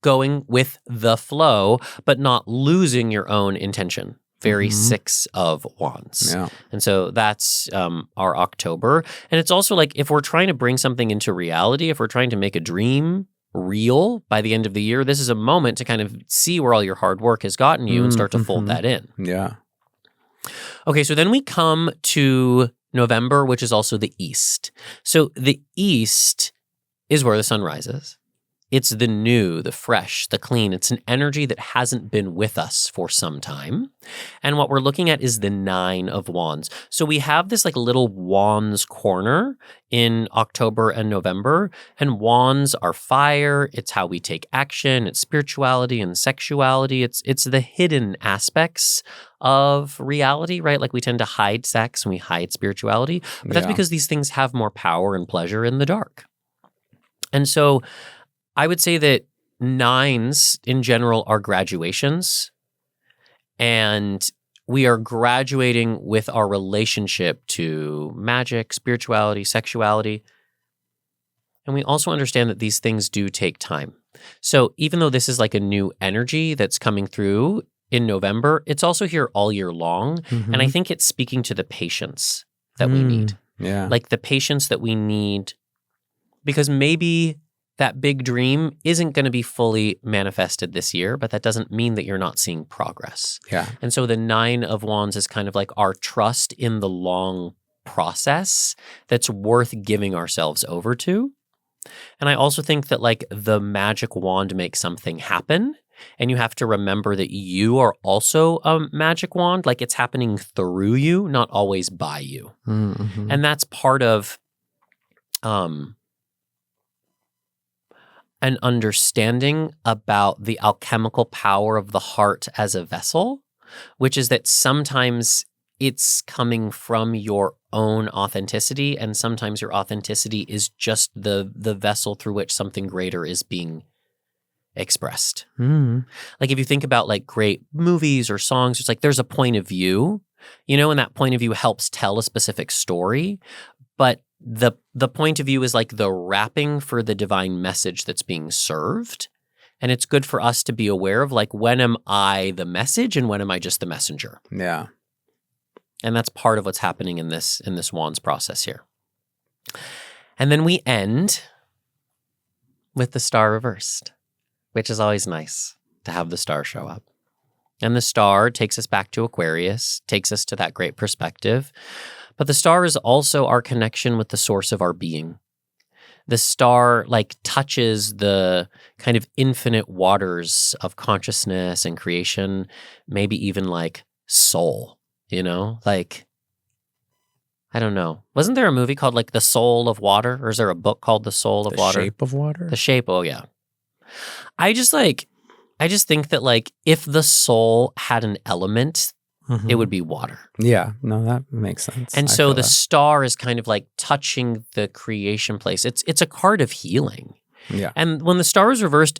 Going with the flow, but not losing your own intention. Very 6 of Wands. Yeah. And so that's our October. And it's also like, if we're trying to bring something into reality, if we're trying to make a dream real by the end of the year, this is a moment to kind of see where all your hard work has gotten you and start to fold that in. Yeah. Okay, so then we come to November, which is also the East. So the East is where the sun rises. It's the new, the fresh, the clean. It's an energy that hasn't been with us for some time. And what we're looking at is the 9 of Wands. So we have this like little Wands corner in October and November. And Wands are fire. It's how we take action. It's spirituality and sexuality. It's the hidden aspects of reality, right? Like we tend to hide sex and we hide spirituality. But that's because these things have more power and pleasure in the dark. And so I would say that 9s in general are graduations, and we are graduating with our relationship to magic, spirituality, sexuality. And we also understand that these things do take time. So even though this is like a new energy that's coming through in November, it's also here all year long. Mm-hmm. And I think it's speaking to the patience that we need. Yeah. Like the patience that we need, because maybe that big dream isn't going to be fully manifested this year, but that doesn't mean that you're not seeing progress. Yeah. And so the 9 of Wands is kind of like our trust in the long process that's worth giving ourselves over to. And I also think that like the magic wand makes something happen. And you have to remember that you are also a magic wand. Like it's happening through you, not always by you. Mm-hmm. And that's part of an understanding about the alchemical power of the heart as a vessel, which is that sometimes it's coming from your own authenticity, and sometimes your authenticity is just the vessel through which something greater is being expressed. Like if you think about like great movies or songs, it's like there's a point of view, and that point of view helps tell a specific story, but the point of view is like the wrapping for the divine message that's being served. And it's good for us to be aware of like, when am I the message and when am I just the messenger? Yeah. And that's part of what's happening in this Wands process here. And then we end with the star reversed, which is always nice to have the star show up. And the star takes us back to Aquarius, takes us to that great perspective. But the star is also our connection with the source of our being. The star like touches the kind of infinite waters of consciousness and creation, maybe even like soul, like, I don't know. Wasn't there a movie called like The Soul of Water? Or is there a book called The Soul of Water? The Shape of Water? The Shape, oh yeah. I just think that like if the soul had an element, it would be water. Yeah, no, that makes sense. And so the star is kind of like touching the creation place. It's a card of healing. Yeah. And when the star is reversed,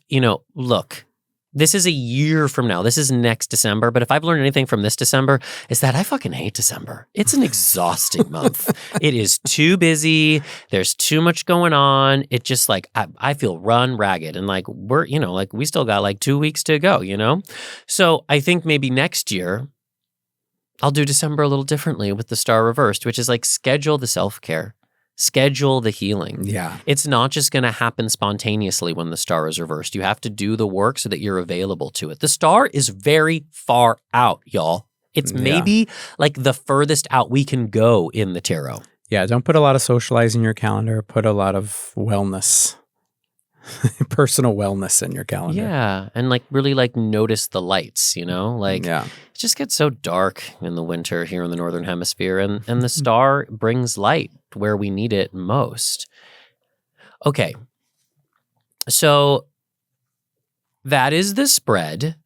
look, This is a year from now. This is next December. But if I've learned anything from this December, is that I fucking hate December. It's an exhausting month. It is too busy. There's too much going on. It just like, I feel run ragged. And like, we're, like we still got like 2 weeks to go, So I think maybe next year, I'll do December a little differently with the star reversed, which is like schedule the self-care. Schedule the healing. Yeah. It's not just going to happen spontaneously when the star is reversed. You have to do the work so that you're available to it. The star is very far out, y'all. It's maybe like the furthest out we can go in the tarot. Yeah, don't put a lot of socializing in your calendar. Put a lot of wellness, personal wellness in your calendar. Yeah, and like really like notice the lights, Like it just gets so dark in the winter here in the Northern Hemisphere, and the star brings light where we need it most. Okay, so that is the spread.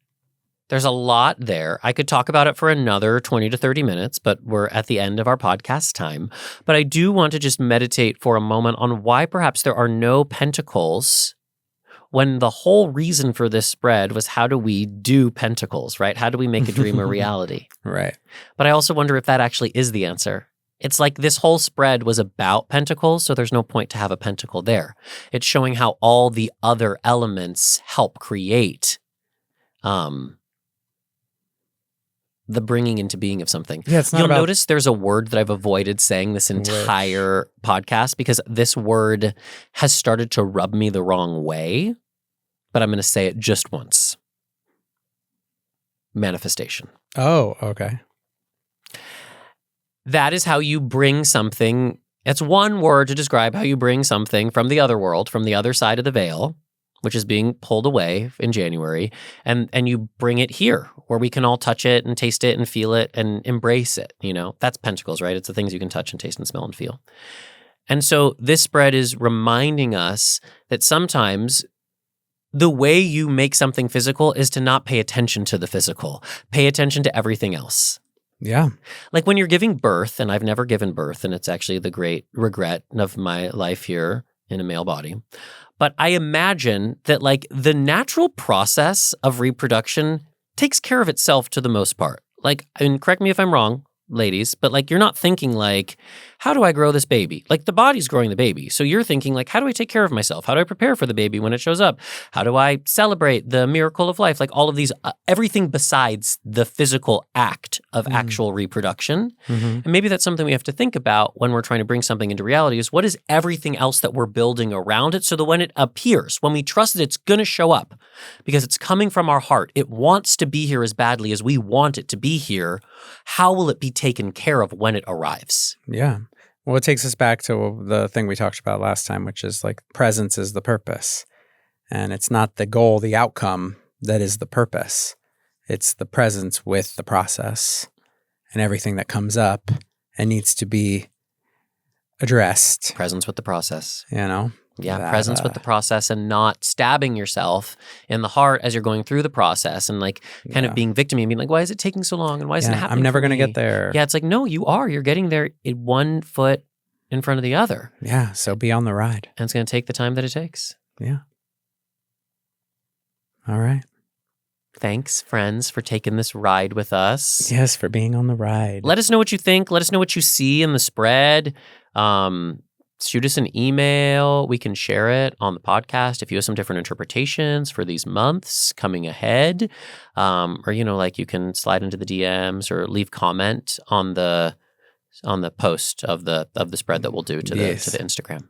There's a lot there. I could talk about it for another 20 to 30 minutes, but we're at the end of our podcast time. But I do want to just meditate for a moment on why perhaps there are no pentacles when the whole reason for this spread was how do we do pentacles, right? How do we make a dream a reality? Right. But I also wonder if that actually is the answer. It's like this whole spread was about pentacles, so there's no point to have a pentacle there. It's showing how all the other elements help create the bringing into being of something. Yeah, it's not You'll about... notice there's a word that I've avoided saying this entire podcast because this word has started to rub me the wrong way, but I'm going to say it just once. Manifestation. Oh, okay. That is how you bring something. It's one word to describe how you bring something from the other world, from the other side of the veil, which is being pulled away in January, and you bring it here where we can all touch it and taste it and feel it and embrace it. That's pentacles, right? It's the things you can touch and taste and smell and feel. And so this spread is reminding us that sometimes the way you make something physical is to not pay attention to the physical. Pay attention to everything else. Yeah. Like when you're giving birth, and I've never given birth, and it's actually the great regret of my life here in a male body. But I imagine that like the natural process of reproduction takes care of itself to the most part. Like, and correct me if I'm wrong, ladies, but like you're not thinking like, how do I grow this baby? Like the body's growing the baby. So you're thinking like, how do I take care of myself? How do I prepare for the baby when it shows up? How do I celebrate the miracle of life? Like all of these, everything besides the physical act of actual reproduction. Mm-hmm. And maybe that's something we have to think about when we're trying to bring something into reality is what is everything else that we're building around it so that when it appears, when we trust that it's going to show up because it's coming from our heart, it wants to be here as badly as we want it to be here. How will it be taken care of when it arrives? Yeah. Well, it takes us back to the thing we talked about last time, which is like presence is the purpose. And it's not the goal, the outcome that is the purpose. It's the presence with the process and everything that comes up and needs to be addressed. Presence with the process. Yeah, presence with the process and not stabbing yourself in the heart as you're going through the process and like kind of being victim and being like, why is it taking so long? And why isn't it happening? I'm never going to get there. Yeah, it's like, no, you are. You're getting there in 1 foot in front of the other. Yeah, so be on the ride. And it's going to take the time that it takes. Yeah. All right. Thanks, friends, for taking this ride with us. Yes, for being on the ride. Let us know what you think. Let us know what you see in the spread. Shoot us an email. We can share it on the podcast if you have some different interpretations for these months coming ahead. Or, like you can slide into the DMs or leave comment on the post of the spread that we'll do to the Instagram.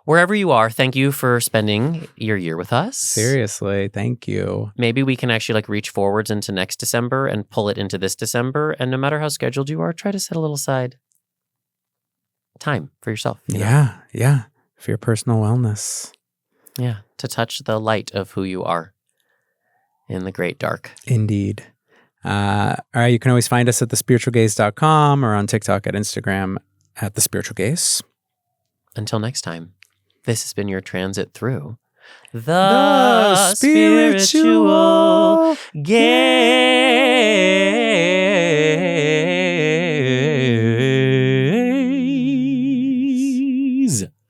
Wherever you are, thank you for spending your year with us. Seriously, thank you. Maybe we can actually like reach forwards into next December and pull it into this December. And no matter how scheduled you are, try to set a little aside time for yourself. Yeah. For your personal wellness. Yeah. To touch the light of who you are in the great dark. Indeed. All right. You can always find us at thespiritualgaze.com or on TikTok at Instagram at thespiritualgaze. Until next time, this has been your transit through the spiritual gaze.